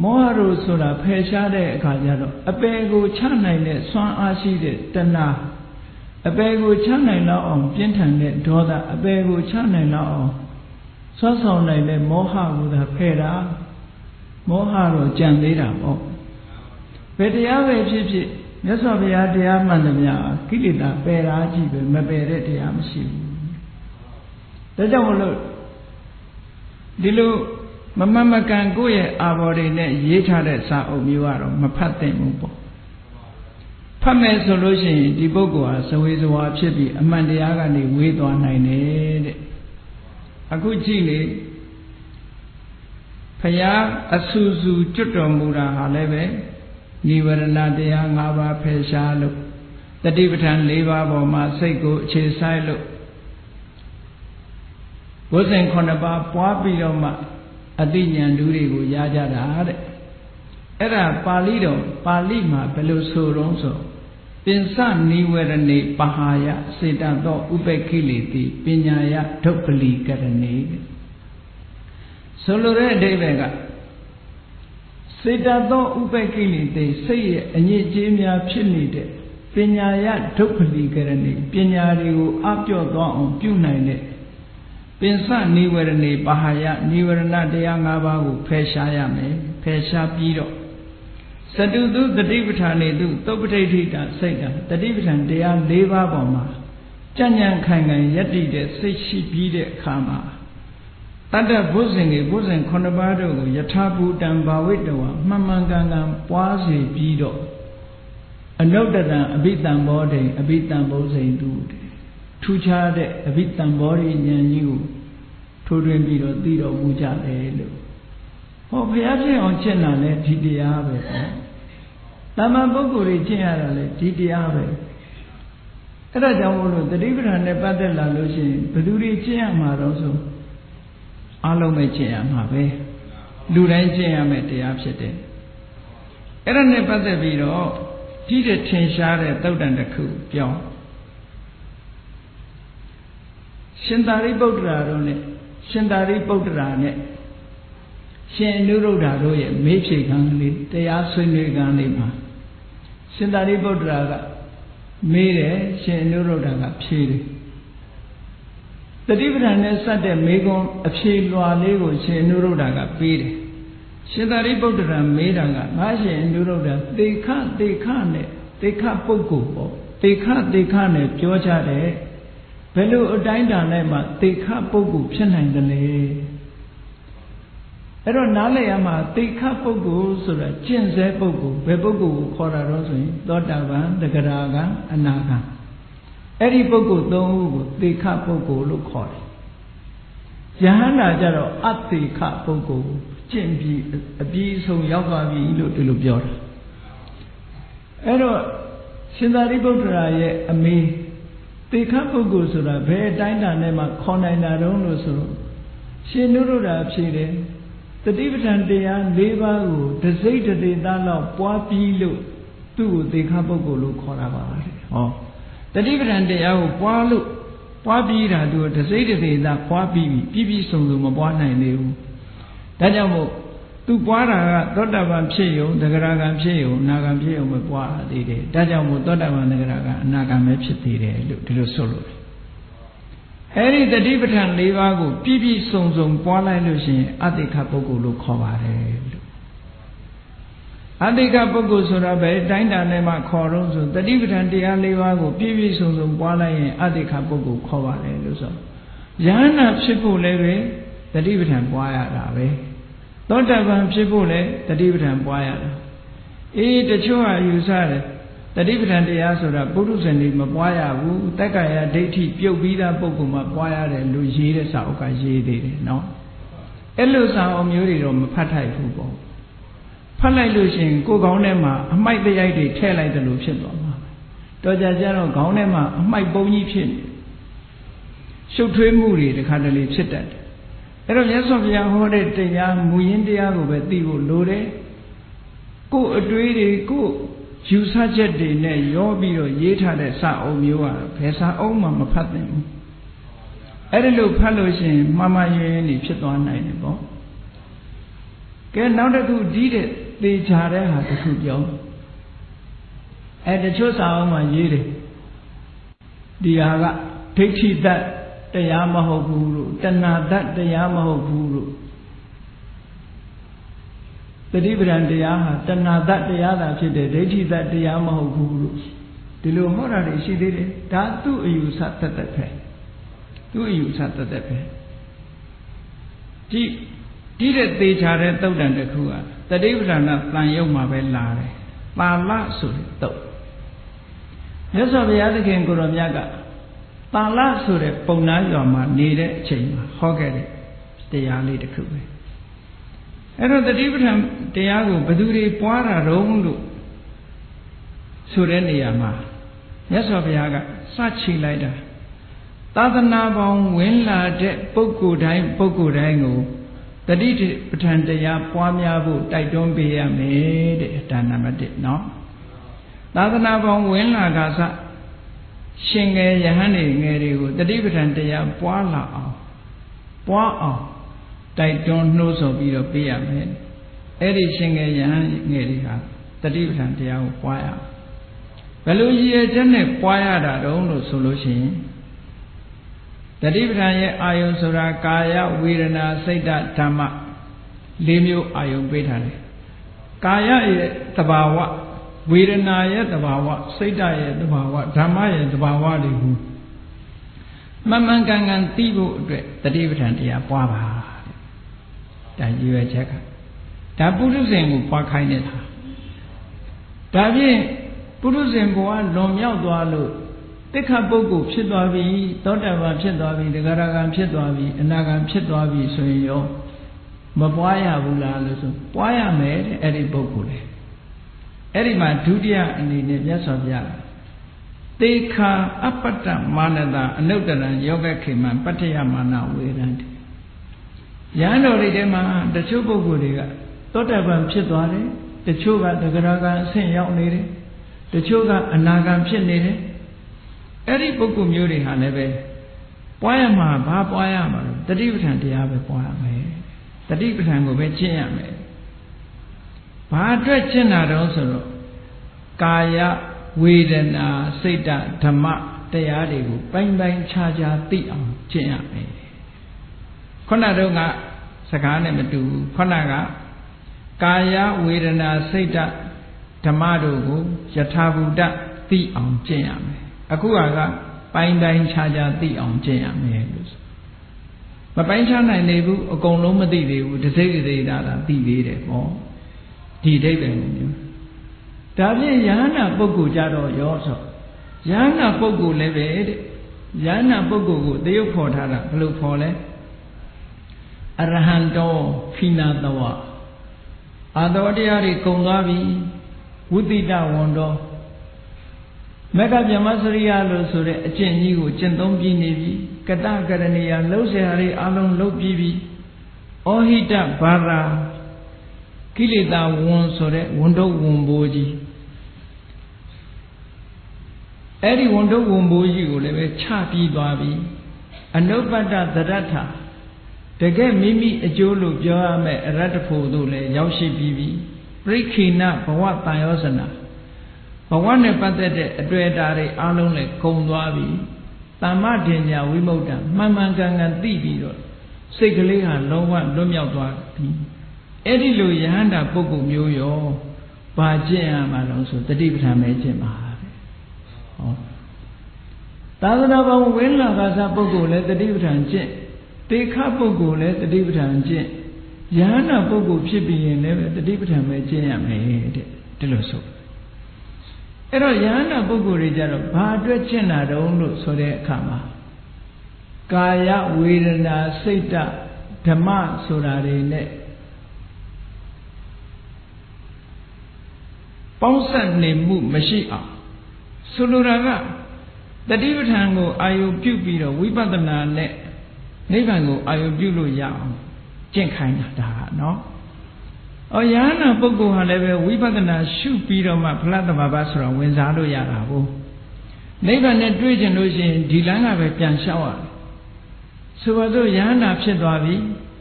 မောဟတို့ဆိုတာဖယ်ရှားတဲ့အခါကျတော့အပယ်ကိုချနိုင်တဲ့စွမ်းအားရှိတဲ့တဏှာအပယ်ကိုချနိုင်လောက်အောင်ပြင်းထန်တဲ့ဒေါသအပယ်ကိုချနိုင်လောက်အောင်ဆွတ်ဆောင်နိုင်တဲ့မောဟကိုသာဖယ်တာမောဟတော့ကြံသေးတာပေါ့ဘယ်တရားပဲဖြစ်ဖြစ်မြတ်စွာဘုရားတရားမှန်သမျှကိလေသာပယ်တာကြီးပဲမပယ်တဲ့တရားမရှိဘူးဒါကြောင့်မလို့ဒီလိုမမမကန်ကိုယ့်ရဲ့အာဘော်တွေနဲ့ရေးထားတဲ့စာအုပ်မျိုးကတော့မဖတ်သင့်ဘူးပေါ့ဖတ်မယ်ဆိုလို့ရှိရင်ဒီပုဂ္ဂိုလ်ဟာဇဝေဇဝါဖြစ်ပြီးအမှန်တရားကနေဝေးသွားနိုင်တယ်တဲ့အခုကြည့်လေဘုရားအဆူဆူကျွတ်တော်မူတာဟာလည်းပဲနိဝရဏတရား၅ပါးဖယ်ရှားလို့တတိပဋ္ဌာန်၄ပါးပေါ်မှာစိတ်ကိုအခြေဆိုင်လို့ဝိဇ္ဇင်9ပါးပွားပြီးတော့မှအသိဉာဏ်ဓုတွေကိုရကြတာတဲ့အဲ့ဒါပါဠိတော်ပါဠိမှာဘယ်လိုဆိုတော့ဆိုပင်စနိဝရဏေပဟာယစေတသောဥပ္ပခိလေတိပညာယဒုပ္ပလီကရဏေဆိုလိုတဲ့အဓိပ္ပာယ်ကစေတသောဥပ္ပခိလေတိစိတ်ရဲ့အညစ်အကြေးများဖြစ်နေတဲ့ပညာယဒုပ္ပလီကရဏေပညာတွေကိုအပြော့သွားအောင်ပြုနိုင်တဲ့ပင်စနိဝရဏေပဟာယနိဝရဏတရား၅ပါးကိုဖယ်ရှားရမယ်ဖယ်ရှားပြီးတော့စတုတုတတိပဋ္ဌာနေတုသုပ္ပဋိဋ္ဌိတာစိတ်တာတတိပဋ္ဌာန်တရား၄ပါးပေါ်မှာကြံ့ကြံ့ခိုင်ခိုင်ယက်တည်တဲ့စိတ်ရှိပြီးတဲ့အခါမှာတတ္တဘုဇင်ကြီးဘုဇင်9ပါးတို့ကိုယထာဘူတံဘာဝိတဝမှန်မှန်ကန်ကန်ပွားစေပြီးတော့အနုတ္တတံအဘိတံဘောဓိအဘိတံဘုဇိန်တုထူးခြားတဲ့အဘိတံဘောဓိဉာဏ်ကြီးကိုထိုးထွင်းပြီးတော့သိတော်မူကြတယ်လို့ဟောဘုရားဖြစ်အောင်ကျင့်တာလဲဒီတရားပဲပေါ့တမန်ပုဂ္ဂိုလ်တွေကျင့်ရတာလဲဒီတရားပဲအဲ့ဒါကြောင့်မို့လို့တတိပဋ္ဌာန်နဲ့ပတ်သက်လာလို့ရှိရင်ဘယ်သူတွေကျင့်ရမှာတော့ဆိုအားလုံးပဲကျင့်ရမှာပဲလူတိုင်းကျင့်ရမယ်တရားဖြစ်တယ်အဲ့ဒါနဲ့ပတ်သက်ပြီးတော့ဒီတဲ့ထင်ရှားတဲ့သုတ်တန်တစ်ခုပြောရှင်သာရိပုတ္တရာတို့နဲ့ရှင်သာရိပုတ္တရာနဲ့ရှင်အနုရုဒ္ဓတို့ရဲ့မေးဖြေခန်းလေးတရားဆွေးနွေးခန်းလေးမှာရှင်သာရိပုတ္တရာကမေးတယ်ရှင်အနုရုဒ္ဓကဖြေတယ်တတိပဋ္ဌာန်နဲ့စတဲ့မေးခွန်းအဖြေလွှာလေးကိုရှင်အနုရုဒ္ဓကပေးတယ်ရှင်သာရိပုတ္တရာမေးတာကငါရှင်အနုရုဒ္ဓသေခနဲ့သေခပုဂ္ဂိုလ်ပေါ့သေခနဲ့ပြောကြတယ်ဘယ်လိုအတိုင်းအတာနဲ့မှသေခပုဂ္ဂိုလ်ဖြစ်နိုင်တယ်လေအဲ့တော့နားလည်ရမှာသေခပုဂ္ဂိုလ်ဆိုတာကျင့်စေပုဂ္ဂိုလ်ဘယ်ပုဂ္ဂိုလ်ကိုခေါ်တာတော့ဆိုရင်သောတာပန်တဂရဂံအနာဂံအဲ့ဒီပုဂ္ဂိုလ်၃ခုကိုသေခပုဂ္ဂိုလ်လို့ခေါ်တယ်ယဟန္တာကျတော့အသေခပုဂ္ဂိုလ်ကျင့်ပြီးအပြီးဆုံးရောက်သွားပြီလို့ဒီလိုပြောတာအဲ့တော့ရှင်သာရိပုတ္တရာရဲ့အမေသေခပုဂ္ဂိုလ်ဆိုတာဘယ်အတိုင်းအတာနဲ့မှခေါ်နိုင်တာတုံးလို့ဆိုတော့ရှင်နုရုဒ္ဓဖြေတယ်တတိပဋ္ဌာန်တရား၄ပါးကိုတစိတ်တဒေသလောက်ပွားပြီးလို့သူ့ကိုသေခပုဂ္ဂိုလ်လို့ခေါ်တာပါတဲ့ဟောတတိပဋ္ဌာန်တရားကိုပွားပြီးတာသူတစိတ်တဒေသပွားပြီးပြီပြည့်စုံစုံမပွားနိုင်သေးဘူးဒါကြောင့်မို့သူ သူပွားတာကသောတာပန်ဖြစ်ယုံသဂရဂံဖြစ်ယုံအနာဂံဖြစ်ယုံပဲပွားသေးတယ်ဒါကြောင့်မို့သောတာပန်သဂရဂံအနာဂံပဲဖြစ်သေးတယ်လို့ဒီလိုဆိုလို့အဲ့ဒီတတိပဋ္ဌာန်၄ပါးကိုပြည့်ပြည့်စုံစုံပွားလိုက်လို့ရှိရင်အတိခပုဂ္ဂိုလ်လို့ခေါ်ပါတယ်လို့အတိခပုဂ္ဂိုလ်ဆိုတာပဲတိုင်းတာနဲ့မှခေါ်တော့ဆိုတတိပဋ္ဌာန်တရား၄ပါးကိုပြည့်ပြည့်စုံစုံပွားလိုက်ရင်အတိခပုဂ္ဂိုလ်ခေါ်ပါတယ်လို့ဆိုယဟန္တာဖြစ်ဖို့လည်းပဲတတိပဋ္ဌာန်ပွားရတာပဲသောတာပန်ဖြစ်ဖို့လည်းတတိပဋ္ဌာန်ပွားရတာတချို့ဟာယူဆတယ်တတိပဋ္ဌာန်တရားဆိုတာပုရုဇဉ်တွေမပွားရဘူးတက္ကရာဒိဋ္ဌိပြုတ်ပြီးသားပုဂ္ဂိုလ်မှပွားရတယ်လို့ရေးတဲ့စာအုပ်ကရေးသေးတယ်နော်အဲ့လိုစာအုပ်မျိုးတွေတော့မဖတ်ထိုက်ဘူးပေါ့ဖတ်လိုက်လို့ရှိရင်ကိုယ်ကောင်းထဲမှာအမိုက်တရိုက်တွေထည့်လိုက်တယ်လို့ဖြစ်သွားမှာတော်ကြကြတော့ခေါင်းထဲမှာအမိုက်ပုံကြီးဖြစ်နေရှုပ်ထွေးမှုတွေတခါတလေဖြစ်တတ်တယ်အဲ့တော့မြတ်စွာဘုရားဟောတဲ့တရားမူရင်းတရားကိုပဲသိဖို့လိုတယ်ကိုယ်အတွေးတွေကိုယ်ယူဆချက်တွေနဲ့ရောပြီးတော့ရေးထားတဲ့စာအုပ်မျိုးอ่ะဘယ်စာအုပ်မှမဖတ်သင့်ဘူးအဲ့ဒီလိုဖတ်လို့ရှိရင်မှားမှားယွင်းယွင်းနေဖြစ်သွားနိုင်တယ်ပေါ့ကဲနောက်တစ်ခုဒီတဲ့သေချာတဲ့ဟာတစ်ခုပြောတချို့စာအုပ်မှာရေးတယ်ဒီဟာကဒိဋ္ဌိတတ်တရားမဟုတ်ဘူးလို့တဏှာတတ်တရားမဟုတ်ဘူးလို့တတိပဋ္ဌာန်တရားဟာတဏှာတတ်တရားသာဖြစ်တယ်ဒိဋ္ဌိတတ်တရားမဟုတ်ဘူးလို့ဒီလိုဟောတာတွေရှိသေးတယ်ဒါသူ့အယူဆတတ်တတ်ပဲသူ့အယူဆတတ်တတ်ပဲဒီတဲ့သေချာတဲ့သုတ်တန်တစ်ခုကတတိပဋ္ဌာန်တန်ရုပ်မှာပဲလာတယ်ပါဠဆိုတဲ့သုတ်မြတ်စွာဘုရားသခင်ကိုရောမြတ်ကပါဠဆိုတဲ့ပုံနာရွာမှာနေတဲ့အချိန်မှာဟောခဲ့တဲ့တရားလေးတစ်ခုပဲအဲ့တော့တတိပဋ္ဌာန်တရားကိုဘယ်သူတွေပွားတာတုံးလို့ဆိုတဲ့နေရာမှာမြတ်စွာဘုရားကစချီလိုက်တာသာသနာပေါင်းဝင်လာတဲ့ပုဂ္ဂိုလ်တိုင်းကိုတတိပဋ္ဌာန်တရားပွားများဖို့တိုက်တွန်းပေးရမယ်တဲ့ဒါနံပါတ်1နော်သာသနာပေါင်းဝင်လာကစရှင်ငယ်ယဟန်ငယ်တွေကိုတတိပဋ္ဌာန်တရားပွားလာအောင်တိုက်တွန်းနှိုးဆော်ပြီးတော့ပေးရမယ်အဲ့ဒီရှင်ငယ်ယဟန်ငယ်တွေကတတိပဋ္ဌာန်တရားကိုပွားရဘယ်လိုရည်ရွယ်ချက်နဲ့ပွားရတာတုံးလို့ဆိုလို့ရှိရင်တတိပဋ္ဌာန်ရဲ့အာယုံဆိုတာကာယဝေဒနာစိတ်ဓမ္မ၄မျိုးအာယုံပေးထားတယ်ကာယရဲ့သဘာဝဝေဒနာရဲ့သဘာဝစိတ်ရဲ့သဘာဝဓမ္မရဲ့သဘာဝတွေကိုမှန်မှန်ကန်ကန်သိဖို့အတွက်တတိပဋ္ဌာန်တရားပွားပါဒါရည်ရွယ်ချက်ကဒါပုရုဇဉ်ကိုပွားခိုင်းနေတာဒါဖြင့်ပုရုဇဉ်ဘဝလွန်မြောက်သွားလို့တိခပုဂ္ဂိုလ်ဖြစ်သွားပြီသောတာပန်ဖြစ်သွားပြီတဂရဂံဖြစ်သွားပြီအနာဂံဖြစ်သွားပြီဆိုရင်ရောမပွားရဘူးလားလို့ဆိုပွားရမယ်တဲ့အဲ့ဒီပုဂ္ဂိုလ်လေအဲ့ဒီမှာဒုတိယအနေနဲ့မြတ်စွာဘုရားသေခာအပ္ပတ္တမာနတာအနုတ္တရံယောဂခေမံပတ္ထယမာနဝေရံတိယန္တော်တွေထဲမှာတချို့ပုဂ္ဂိုလ်တွေကသောတာပန်ဖြစ်သွားတယ်တချို့ကတဂရဂံအဆင့်ရောက်နေတယ်တချို့ကအနာဂံဖြစ်နေတယ်အဲ့ဒီပုဂ္ဂိုလ်မျိုးတွေဟာလည်းပဲပွားရမှာဘာပွားရမှာလဲတတိပဋ္ဌာန်တရားပဲပွားရမယ်တတိပဋ္ဌာန်ကိုပဲကျင့်ရမယ်ဘာအတွက်ကျင့်တာတော့ဆိုတော့ကာယဝေဒနာစိတ်ဓမ္မတရားတွေကိုပိုင်းပိုင်းခြားခြားသိအောင်ကျင့်ရမယ်ခုနတော့ကစကားနဲ့မတူဘူးခုနကကာယဝေဒနာစိတ်ဓမ္မတို့ကိုယထာဘူတသိအောင်ကျင့်ရမယ်အခုကပိုင်းပိုင်းခြားခြားသိအောင်ကျင့်ရမယ်လို့မပိုင်းခြားနိုင်သေးဘူးအကုန်လုံးမသိသေးဘူးတစ်စိတ်တစ်စိတ်သာသိသေးတယ်ပေါ့ဒီအိဗယ်မျိုးဒါဖြင့်ယဟနာပုဂ္ဂိုလ်ကြတော့ရောဆိုယဟနာပုဂ္ဂိုလ်လည်းပဲတဲ့ယဟနာပုဂ္ဂိုလ်ကိုတရုပ်ဖော်ထားတာဘယ်လိုဖော်လဲအရဟံတောခိနာတဝအာတောတရားတွေကုန်သွားပြီဝိတိတဝန္တောမေဃဗြဟ္မစရိယလို့ဆိုတဲ့အကျင့်ကြီးကိုကျင့်သုံးပြီးနေပြီကတကရဏီယလှုပ်ရှားတွေအလုံးလှုပ်ပြီးပြီဩဟိတဘာသာကိလေသာဝန်ဆိုတဲ့ဝန်တုပ်ဝန်ဘိုးကြီးအဲ့ဒီဝန်တုပ်ဝန်ဘိုးကြီးကိုလည်းပဲချပြီးသွားပြီအနုပ္ပတ္တသရထ တကယ်မိမိအကျိုးလို့ပြောရမယ်အရတ္တဖို့တို့လည်းရောက်ရှိပြီးပြီပရိခိဏဘဝတန်ရောစနာဘဝနဲ့ပတ်သက်တဲ့အတွေ့အတာတွေအားလုံးလည်းကုန်သွားပြီတမ္မတင်ညာဝိမု ക്ത မှန်မှန်ကန်ကန်သိပြီးတော့စိတ်ကလေးဟာလုံးဝလွတ်မြောက်သွားပြီအဲ့ဒီလိုယဟန္တာပုဂ္ဂိုလ်မျိုးရောဘာကျင့်ရမှာလဲဆိုတတိပဋ္ဌာန်ပဲကျင့်ပါပဲဟောသာသနာ့ဘောင်ဝိလကာသပုဂ္ဂိုလ်လည်းတတိပဋ္ဌာန်ကျင့်တေခပုဂ္ဂိုလ်လည်းတတိပဋ္ဌာန်ကျင့်ယဟန္တာပုဂ္ဂိုလ်ဖြစ်ပြီးရင်လည်းတတိပဋ္ဌာန်ပဲကျင့်ရမယ်တဲ့ဒီလိုဆိုအဲ့တော့ယဟန္တာပုဂ္ဂိုလ်တွေကြတော့ဘာအတွက်ကျင့်တာတုံးလို့ဆိုတဲ့အခါမှာကာယဝေဒနာစိတ်ဓမ္မဆိုတာတွေနဲ့ပေါင်းစပ်နေမှုမရှိအောင်ဆိုလိုတာကတတိပဋ္ဌာန်ကိုအာယုပြုပြီးတော့ဝိပဿနာနဲ့နိဗ္ဗာန်ကိုအာယုပြုလို့ရအောင်ကျင့်ခိုင်းတာဒါကနော်။ယဟနာပုဂ္ဂိုလ်ဟာလည်းပဲဝိပဿနာရှုပြီးတော့မှဖလားတဘာဘဆိုတာဝင်စားလို့ရတာကိုနိဗ္ဗာန်နဲ့တွေ့ကျင်လို့ရှိရင်ဒီလမ်းကပဲပြန်လျှောက်ရတယ်။ဆိုပါစို့ယဟနာဖြစ်သွားပြီ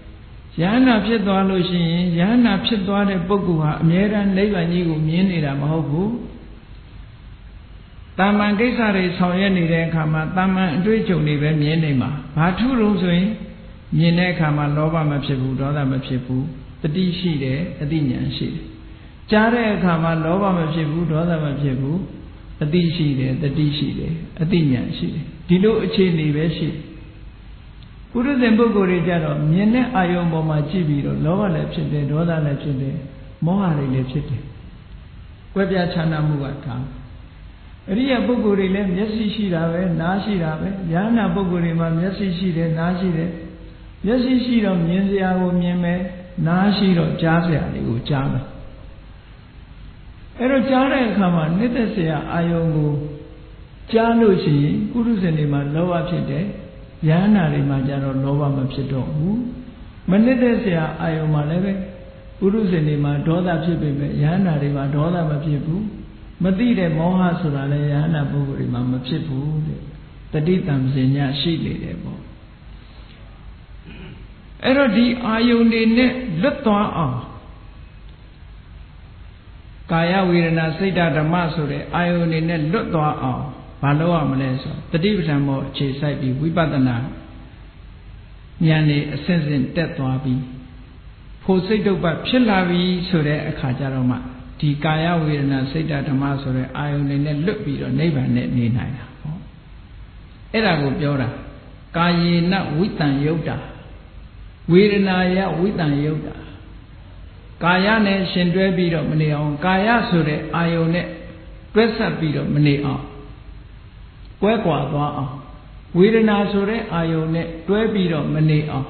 ။ယဟနာဖြစ်သွားလို့ရှိရင်ယဟနာဖြစ်သွားတဲ့ပုဂ္ဂိုလ်ဟာအမြဲတမ်းနိဗ္ဗာန်ကြီးကိုမြင်နေတာမဟုတ်ဘူး။တာမန်ကိစ္စတွေဆောင်ရွက်နေတဲ့အခါမှာတာမန်အတွေ့အကြုံတွေပဲမြင်နေမှာ။ဘာထူးလို့ဆိုရင်မြင်တဲ့အခါမှာလောဘမဖြစ်ဘူးဒေါသမဖြစ်ဘူးတတိရှိတယ်အတိညာရှိတယ်ကြားတဲ့အခါမှာလောဘမဖြစ်ဘူးဒေါသမဖြစ်ဘူးအတိရှိတယ်တတိရှိတယ်အတိညာရှိတယ်ဒီလိုအခြေအနေပဲရှိပုရုဇဉ်ပုဂ္ဂိုလ်တွေကြတော့မြင်တဲ့အာယုံပေါ်မှာကြည့်ပြီးတော့လောဘလည်းဖြစ်တယ်ဒေါသလည်းဖြစ်တယ်မောဟလည်းဖြစ်တယ်ကွဲပြားခြားနားမှုကဒါအရိယပုဂ္ဂိုလ်တွေလည်းမျက်စိရှိတာပဲနားရှိတာပဲယဟနာပုဂ္ဂိုလ်တွေမှာမျက်စိရှိတယ်နားရှိတယ်မျက်စိရှိတော့မြင်စရာကိုမြင်မယ်နားရှိတော့ကြားစရာတွေကိုကြားမယ်အဲ့တော့ကြားတဲ့အခါမှာနှစ်သက်စရာအာယုံကိုကြားလို့ရှိရင်ပုရုဇဉ်တွေမှာလောဘဖြစ်တယ်ယဟနာတွေမှာကျတော့လောဘမဖြစ်တော့ဘူးမနှစ်သက်စရာအာယုံမှာလည်းပဲပုရုဇဉ်တွေမှာဒေါသဖြစ်ပေမဲ့ယဟနာတွေမှာဒေါသမဖြစ်ဘူးမသိတဲ့မောဟဆိုတာလည်းယဟနာပုဂ္ဂိုလ်တွေမှာမဖြစ်ဘူးတဲ့တတိတံပဉ္ညာရှိနေတယ်ပေါ့အဲ့တော့ဒီအာယုန်တွေနဲ့လွတ်သွားအောင်ကာယဝေဒနာစိတ်ဓမ္မဆိုတဲ့အာယုန်တွေနဲ့လွတ်သွားအောင်ဘာလုပ်ရမလဲဆိုတတိပဋ္ဌာန်ပေါ်အခြေစိုက်ပြီးဝိပဿနာဉာဏ်နဲ့အစဉ်စဉ်တက်သွားပြီးဖို့စိတ်တုပ္ပဖြစ်လာပြီဆိုတဲ့အခါကျတော့မှဒီကာယဝေဒနာစိတ်ဓမ္မဆိုတဲ့အာယုန်တွေနဲ့လွတ်ပြီးတော့နိဗ္ဗာန်နဲ့နေနိုင်တာပေါ့အဲ့ဒါကိုပြောတာကာယေနဝိတံယုတ်တာဝေဒနာယဝိတံယုတ်တာကာယနဲ့ရှင်တွဲပြီးတော့မနေအောင်ကာယဆိုတဲ့အာယုန်နဲ့တွဲဆက်ပြီးတော့မနေအောင်ကွဲကွာသွားအောင်ဝေဒနာဆိုတဲ့အာယုန်နဲ့တွဲပြီးတော့မနေအောင်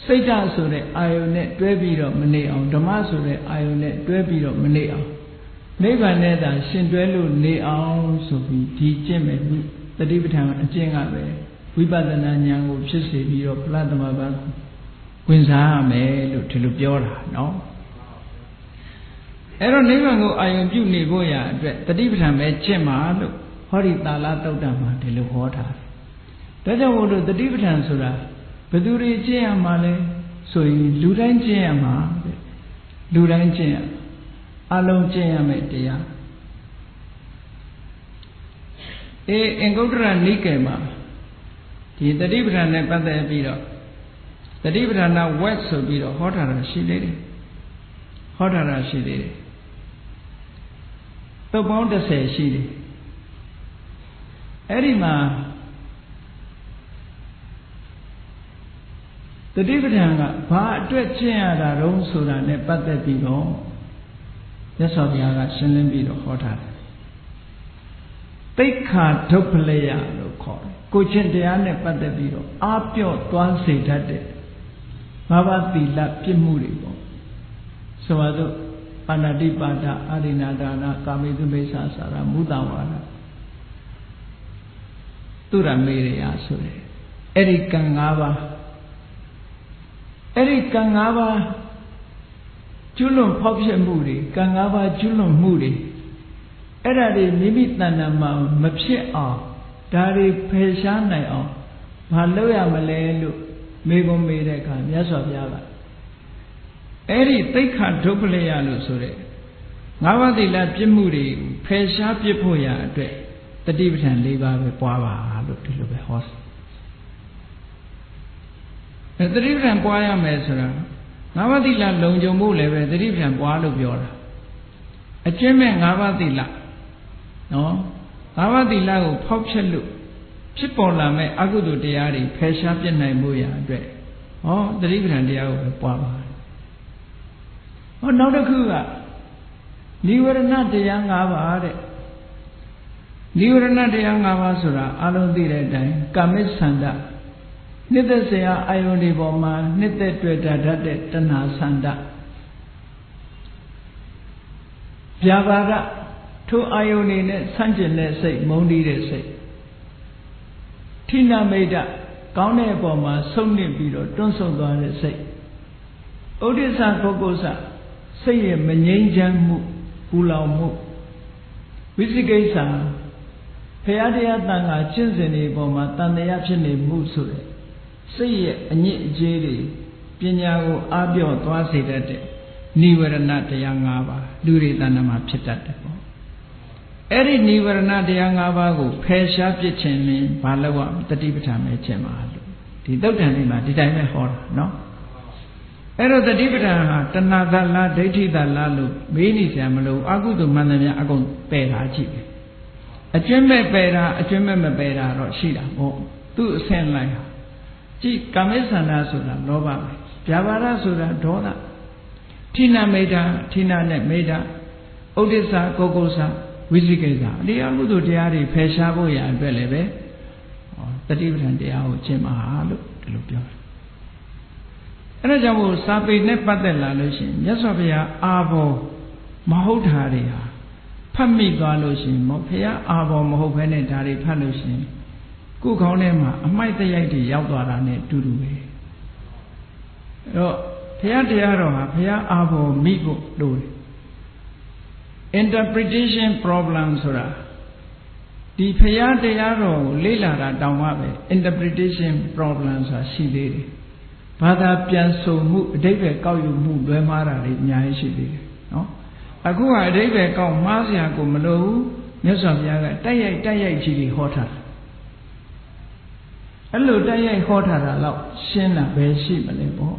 စိတ်ဓာတ်ဆိုတဲ့အာယုန်နဲ့တွဲပြီးတော့မနေအောင်ဓမ္မဆိုတဲ့အာယုန်နဲ့တွဲပြီးတော့မနေအောင်နိဗ္ဗာန်နဲ့သာရှင်တွဲလို့နေအောင်ဆိုပြီးဒီကျင့်မယ်တတိပဋ္ဌာန်အကျင့်ကပဲဝိပဿနာဉာဏ်ကိုဖြစ်စေပြီးတော့ဖလားသမဘာဝင်စားရမယ်လို့ဒီလိုပြောတာနော်အဲ့တော့နိဗ္ဗာန်ကိုအာရုံပြုနေဖို့ရာအတွက်တတိပဋ္ဌာန်ပဲကျင့်ပါလို့ဟောဒီသာလတုတ်တံမှာဒီလိုဟောထားတယ်ဒါကြောင့်မို့လို့တတိပဋ္ဌာန်ဆိုတာဘယ်သူတွေကျင့်ရမှာလဲဆိုရင်လူတိုင်းကျင့်ရမှာလူတိုင်းကျင့်ရအလုံးကျင့်ရမယ်တရားအင်္ဂုတ္တရနိကေမှာဒီတတိပဋ္ဌာန်နဲ့ပတ်သက်ပြီးတော့တတိပဋ္ဌာန်ဝက်ဆိုပြီးတော့ဟောထားတာရှိသေးတယ်ဟောထားတာရှိသေးတယ်သုတ်ပေါင်း30ရှိတယ်အဲ့ဒီမှာတတိပဋ္ဌာန်ကဘာအတွက်ကျင့်ရတာတုံးဆိုတာနဲ့ပတ်သက်ပြီးတော့မြတ်စွာဘုရားကရှင်းလင်းပြီးတော့ဟောထားတယ်တိက္ခာဒုပ္ပလယလို့ခေါ်တယ်ကိုကျင့်တရားနဲ့ပတ်သက်ပြီးတော့အာပြော့သွားစေတတ်တဲ့ဘာဝတိလပြစ်မှုတွေပေါ့ဆိုပါစို့ပါဏာတိပါဒအာရိဏဒါနကာမိတုမိစ္ဆာစာရမုတ္တဝါဒသူရမေရယဆိုတယ်အဲ့ဒီကံ၅ပါးအဲ့ဒီကံ၅ပါးကျွလွန်ဖောက်ဖျက်မှုတွေကံ၅ပါးကျွလွန်မှုတွေအဲ့ဒါတွေမိမိတဏ္ဍာမှာမဖြစ်အောင်ဒါတွေဖယ်ရှားနိုင်အောင်မလုပ်ရမလဲလို့ မေကွန်မေတဲ့အခါမြတ်စွာဘုရားကအဲ့ဒီသိက္ခာဒုပ္ပလယလို့ဆိုတဲ့ငါးပါးသီလပြစ်မှုတွေဖယ်ရှားပြစ်ဖို့ရအတွက်တတိပဋ္ဌာန်၄ပါးပဲပွားပါလို့ဒီလိုပဲဟောတတိပဋ္ဌာန်ပွားရမယ်ဆိုတာငါးပါးသီလလုံခြုံဖို့လည်းပဲတတိပဋ္ဌာန်ပွားလို့ပြောတာအကျင့်မဲ့ငါးပါးသီလနော်ငါးပါးသီလကိုဖောက်ဖျက်လို့ဖြစ်ပေါ်လာမဲ့အကုသိုလ်တရားတွေဖယ်ရှားပြစ်နိုင်မှုရအတွက်ဟောတတိပဋ္ဌာန်တရားကိုပဲပွားပါဟောနောက်တစ်ခုကနိဝရဏတရား၅ပါးတဲ့နိဝရဏတရား၅ပါးဆိုတာအလုံးသိတဲ့အတိုင်းကာမိသန္တာနှစ်သက်စရာအာယုန်ဒီပေါ်မှာနှစ်သက်တွေ့တာတတ်တဲ့တဏှာသန္တာဗျာပါဒထိုအာယုန်နေနဲ့ဆန့်ကျင်တဲ့စိတ်မုန်းတီးတဲ့စိတ်ထိနာမိတ်ကောင်းတဲ့အပေါ်မှာဆုံးနစ်ပြီးတော့တွန်းဆုတ်သွားတဲ့စိတ်ဥဒိစ္စပုဂ္ဂိုလ်စိတ်ရဲ့မငြိမ်းချမ်းမှုပူလောင်မှုဝိသိကိစ္စဘုရားတရားတန်ခါကျင့်စဉ်တွေပေါ်မှာတန်တရားဖြစ်နေမှုဆိုတဲ့စိတ်ရဲ့အညစ်အကြေးတွေပညာကိုအားပြော့သွားစေတတ်တဲ့နိဝရဏတရား၅ပါးလူတွေတဏ္ဍာမှာဖြစ်တတ်တယ်ပေါ့အဲ့ဒီနိဝရဏတရား၅ပါးကိုဖယ်ရှားပစ်ခြင်းနဲ့ဘာလို့တတိပဋ္ဌာန်ပဲကျင့်ပါလို့ဒီသုတ်တန်လေးမှာဒီတိုင်းပဲဟောတာနော်အဲ့တော့တတိပဋ္ဌာန်ဟာတဏှာသလားဒိဋ္ဌိသလားလို့မေးနေစရာမလိုအကုသိုလ်မှန်သမျှအကုန်ပယ်ထားကြည့်ပဲအကျွမ်းမဲ့ပယ်တာအကျွမ်းမဲ့မပယ်တာတော့ရှိတာပေါ့သူ့အဆင့်လိုက်ဟာကြည့်ကာမိသန္တာဆိုတာလောဘပဲဗျာပါဒဆိုတာဒေါသထိနာမိတ်တာထိနာနဲ့မိတ်တာဥဒိစ္စကုက္ကုစ္စဝိသိကိစ္စဒီအကုသိုလ်တရားတွေဖယ်ရှားဖို့ရအတွက်လည်းပဲတတိပဋ္ဌာန်တရားကိုကျင့်ပါလို့ဒီလိုပြောတယ်အဲ့ဒါကြောင့်မို့စာပေနဲ့ပတ်သက်လာလို့ရှိရင်မြတ်စွာဘုရားအာဘောမဟုတ်တာတွေဟာဖတ်မိသွားလို့ရှိရင်ဘုရားအာဘောမဟုတ်ဘဲနဲ့ဒါတွေဖတ်လို့ရှိရင်ကိုယ်ခေါင်းထဲမှာအမိုက်တရိုက်တွေရောက်သွားတာနဲ့တူတူပဲအဲ့တော့ဘုရားတရားတော်ဟာဘုရားအာဘောမိဖို့လိုတယ် interpretation problem ဆိုတာဒီဘုရားတရားတော်ကိုလေ့လာတာတောင်မှပဲ interpretation problem ဆိုတာရှိသေးတယ်ဘာသာပြန်ဆိုမှုအဓိပ္ပာယ်ကောက်ယူမှုလွဲမှားတာတွေအများကြီးရှိသေးတယ်နော်အခုကအဓိပ္ပာယ်ကောက်မှားစရာကိုမလိုဘူးမြတ်စွာဘုရားကတိုက်ရိုက်ကြီးကြီးဟောထားတာအဲ့လိုတိုက်ရိုက်ဟောထားတာတော့ရှင်းတာပဲရှိမလဲပေါ့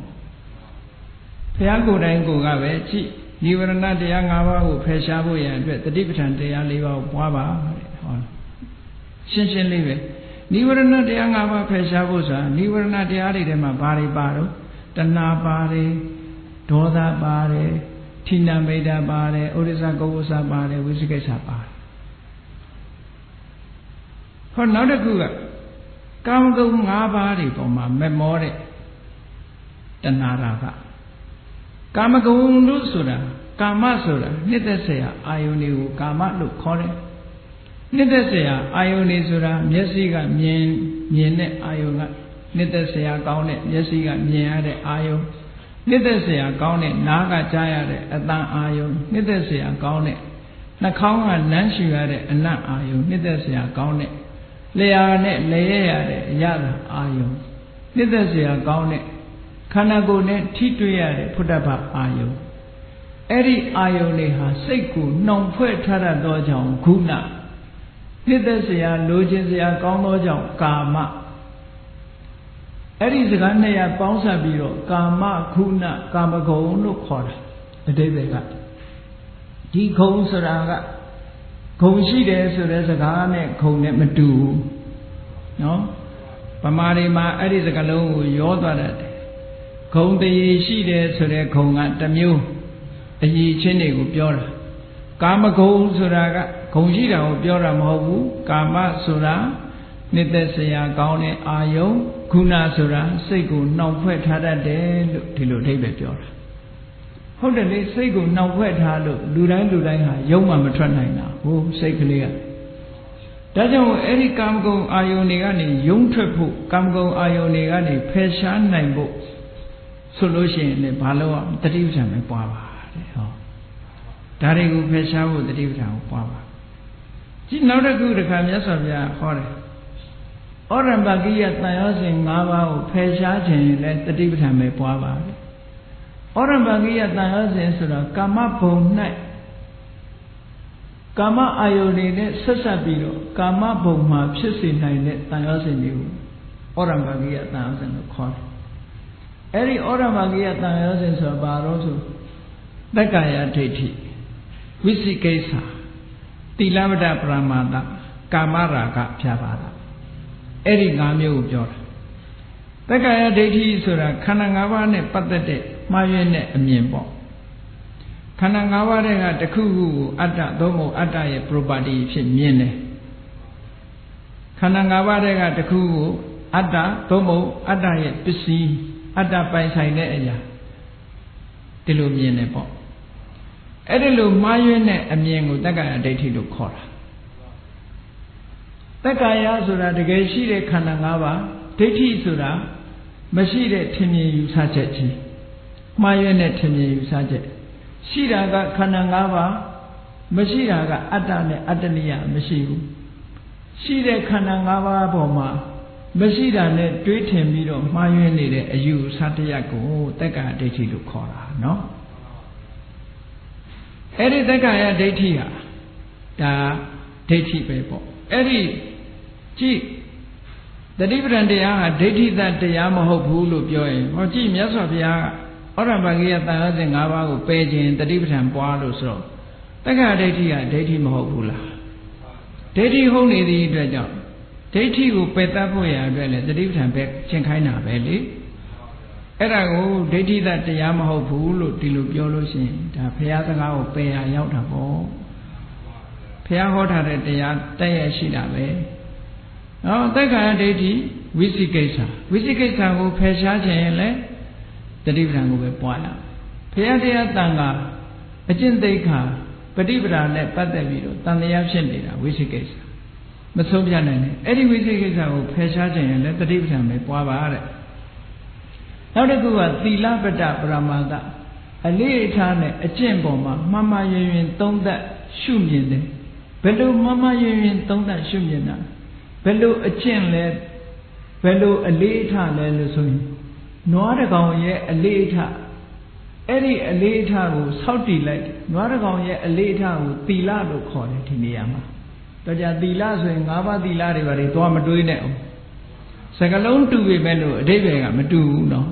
ဘုရားကိုယ်တိုင်ကိုယ်ကပဲကြည့်နိဝရဏတရား၅ပါးကိုဖယ်ရှားဖို့ရန်အတွက်တတိပဋ္ဌာန်တရား၄ပါးကိုပွားပါတဲ့ဟောရှင်းရှင်းလေးပဲနိဝရဏတရား၅ပါးဖယ်ရှားဖို့ဆိုတာနိဝရဏတရားတွေထဲမှာဘာတွေပါတော့တဏှာပါတယ်ဒေါသပါတယ်ထိနာမိတ်တာပါတယ်ဥဒိစ္စကုက္ကုစ္စပါတယ်ဝိသိကိစ္စပါတယ်ဟောနောက်တစ်ခုကကာမဂုဏ်၅ပါးတွေပေါ်မှာမမောတဲ့တဏှာရာကကာမဂုဏ်လို့ဆိုတာကာမဆိုတာနှစ်သက်เสียအာယုန်တွေကိုကာမလို့ခေါ်တယ်နှစ်သက်เสียအာယုန်တွေဆိုတာမျက်စိကမြင်တဲ့အာယုန်ကနှစ်သက်เสียကောင်းတဲ့မျက်စိကမြင်ရတဲ့အာယုန်နှစ်သက်เสียကောင်းတဲ့နားကကြားရတဲ့အသံအာယုန်နှစ်သက်เสียကောင်းတဲ့နှာခေါင်းကလမ်းရှူရတဲ့အနံ့အာယုန်နှစ်သက်เสียကောင်းတဲ့လျှာနဲ့လဲရတဲ့အရသာအာယုန်နှစ်သက်เสียကောင်းတဲ့ခန္ဓာကိုယ်နဲ့ထိတွေ့ရတဲ့ဖုဒ္ဓဘာအာယုန်အဲ့ဒီအာယုန်တွေဟာစိတ်ကိုနှောင်ဖွဲ့ထားတတ်သောကြောင့်ဂုဏနှစ်သက်เสียလိုချင်เสียကောင်းသောကြောင့်ကာမအဲ့ဒီစကားနှစ်ရပေါင်းစပ်ပြီးတော့ကာမဂုဏကာမဂုဏ်လို့ခေါ်တာအဓိပ္ပာယ်ကဒီဂုဏ်ဆိုတာကဂုဏ်ရှိတယ်ဆိုတဲ့စကားနဲ့ဂုဏ်နဲ့မတူဘူးနော်ဗမာတွေမှာအဲ့ဒီစကားလုံးကိုရောသွားတယ်ဂုံတရေရှိတယ်ဆိုတဲ့ဂုံကတစ်မျိုးအရေးချင်းတွေကိုပြောတာကာမဂုံဆိုတာကဂုံရှိတာကိုပြောတာမဟုတ်ဘူးကာမဆိုတာနှစ်သက်စရာကောင်းတဲ့အာယုံဂုဏဆိုတာစိတ်ကိုနှောင်ဖွဲ့ထားတတ်တယ်လို့ဒီလိုအဓိပ္ပာယ်ပြောတာဟုတ်တယ်လေစိတ်ကိုနှောင်ဖွဲ့ထားလို့လူတိုင်းဟာယုံမှမထွက်နိုင်တာဟိုစိတ်ကလေးကဒါကြောင့်အဲ့ဒီကာမဂုံအာယုန်တွေကနေယုံထွက်ဖို့ကာမဂုံအာယုန်တွေကနေဖယ်ရှားနိုင်ဖို့ဆိုလို့ရှိရင်လည်းဘာလို့တတိပဋ္ဌာန်ပဲပွားပါတဲ့ဟောဒါတွေကိုဖယ်ရှားဖို့တတိပဋ္ဌာန်ကိုပွားပါကြည့်နောက်တစ်ခုတစ်ခါမြတ်စွာဘုရားဟောတယ် ဩရမကိယတန်ရောစဉ်၅ပါးကိုဖယ်ရှားခြင်းလဲတတိပဋ္ဌာန်ပဲပွားပါတယ်ဩရမကိယတန်ရောစဉ်ဆိုတော့ကာမဘုံ၌ကာမအာယုန်တွေနဲ့ဆက်ဆက်ပြီးတော့ကာမဘုံမှာဖြစ်စေနိုင်တဲ့တန်ရောစဉ်တွေကိုဩရမကိယတန်ရောစဉ်လို့ခေါ်တယ်အဲ့ဒီဩရမကိယတန်ရောစဉ်ဆိုတော့ဘာလို့ဆိုတက္ကာယဒိဋ္ဌိဝိသိကိစ္စသီလဝတ္တပရမာသကာမရာဂဖြာပါတာအဲ့ဒီ၅မျိုးကိုပြောတာတက္ကာယဒိဋ္ဌိဆိုတာခန္ဓာ၅ပါးနဲ့ပတ်သက်တဲ့မှားယွင်းတဲ့အမြင်ပေါ့ခန္ဓာ၅ပါးတွေကတစ်ခုခုကိုအတ္တသို့မဟုတ်အတ္တရဲ့ property ဖြစ်မြင်တယ်ခန္ဓာ၅ပါးတွေကတစ်ခုကိုအတ္တသို့မဟုတ်အတ္တရဲ့ပစ္စည်းအတ္တပိုင်ဆိုင်တဲ့အရာဒီလိုမြင်တယ်ပေါ့အဲ့ဒီလိုမှားယွင်းတဲ့အမြင်ကိုတက္ကာယဒိဋ္ဌိလို့ခေါ်တာတက္ကာယဆိုတာတကယ်ရှိတဲ့ခန္ဓာ၅ပါးဒိဋ္ဌိဆိုတာမရှိတဲ့ထင်မြင်ယူဆချက်ကြီးမှားယွင်းတဲ့ထင်မြင်ယူဆချက်ရှိတာကခန္ဓာ၅ပါးမရှိတာကအတ္တနဲ့အတ္တနိယမရှိဘူးရှိတဲ့ခန္ဓာ၅ပါးပေါ်မှာမရှိတာနဲ့တွေးထင်ပြီးတော့မှားယွင်းနေတဲ့အယူဆတရားကိုတက္ကာယဒိဋ္ဌိလို့ခေါ်တာနော်အဲ့ဒီတက္ကာယဒိဋ္ဌိဟာဒါဒိဋ္ဌိပဲပေါ့အဲ့ဒီကြည့်တတိပဋ္ဌာန်တရားဟာဒိဋ္ဌိသတရားမဟုတ်ဘူးလို့ပြောရင်ဟောကြည့်မြတ်စွာဘုရားကဩရမကိယတန်ရောစဉ်၅ပါးကိုပယ်ခြင်းတတိပဋ္ဌာန်ပွားလို့ဆိုတော့တက္ကာယဒိဋ္ဌိကဒိဋ္ဌိမဟုတ်ဘူးလားဒိဋ္ဌိဟုတ်နေသည့်အတွက်ကြောင့်ဒိဋ္ဌိကိုပယ်တတ်ဖို့ရအတွက်လည်းတတိပဋ္ဌာန်ပဲရှင်းခိုင်းတာပဲလေအဲ့ဒါကိုဒိဋ္ဌိသတရားမဟုတ်ဘူးလို့ဒီလိုပြောလို့ရှိရင်ဒါဘုရားစကားကိုပယ်ရရောက်တာပေါ့ဘုရားဟောထားတဲ့တရားတက်ရရှိတာပဲနော်တက္ကာယဒိဋ္ဌိဝိသိကိစ္စဝိသိကိစ္စကိုဖယ်ရှားခြင်းလည်းတတိပဋ္ဌာန်ကိုပဲပွားရဘုရားတရားတန်ခါအကျင့်သိက္ခာပฏิပဒါနဲ့ပတ်သက်ပြီးတော့တန်တရားဖြစ်နေတာဝိသိကိစ္စမဆုံးပြနိုင်နဲ့အဲ့ဒီဝိသိကိစ္စကိုဖယ်ရှားခြင်းလည်းတတိပဋ္ဌာန်ပဲပွားပါတဲ့နောက်တစ်ခုကသီလပတ္တပရမတ္တအလေးအထားနဲ့အကျင့်ပေါ်မှာမှန်မှန်ယွင်ယွင်သုံးသပ်ရှုမြင်တယ်ဘယ်လိုမှန်မှန်ယွင်ယွင်သုံးသပ်ရှုမြင်တာဘယ်လိုအကျင့်လဲဘယ်လိုအလေးအထားလဲလို့ဆိုရင်နွားတစ်ကောင်ရဲ့အလေးအထားအဲ့ဒီအလေးအထားကိုစောင့်တည်လိုက်နွားတစ်ကောင်ရဲ့အလေးအထားကိုသီလလို့ခေါ်တယ်ဒီနေရာမှာတော့じゃသီလဆိုရင်၅ပါးသီလတွေပါတွေသွားမတွေးနဲ့အောင်စကလုံးတူပေမဲ့လို့အဓိပ္ပာယ်ကမတူဘူးနော်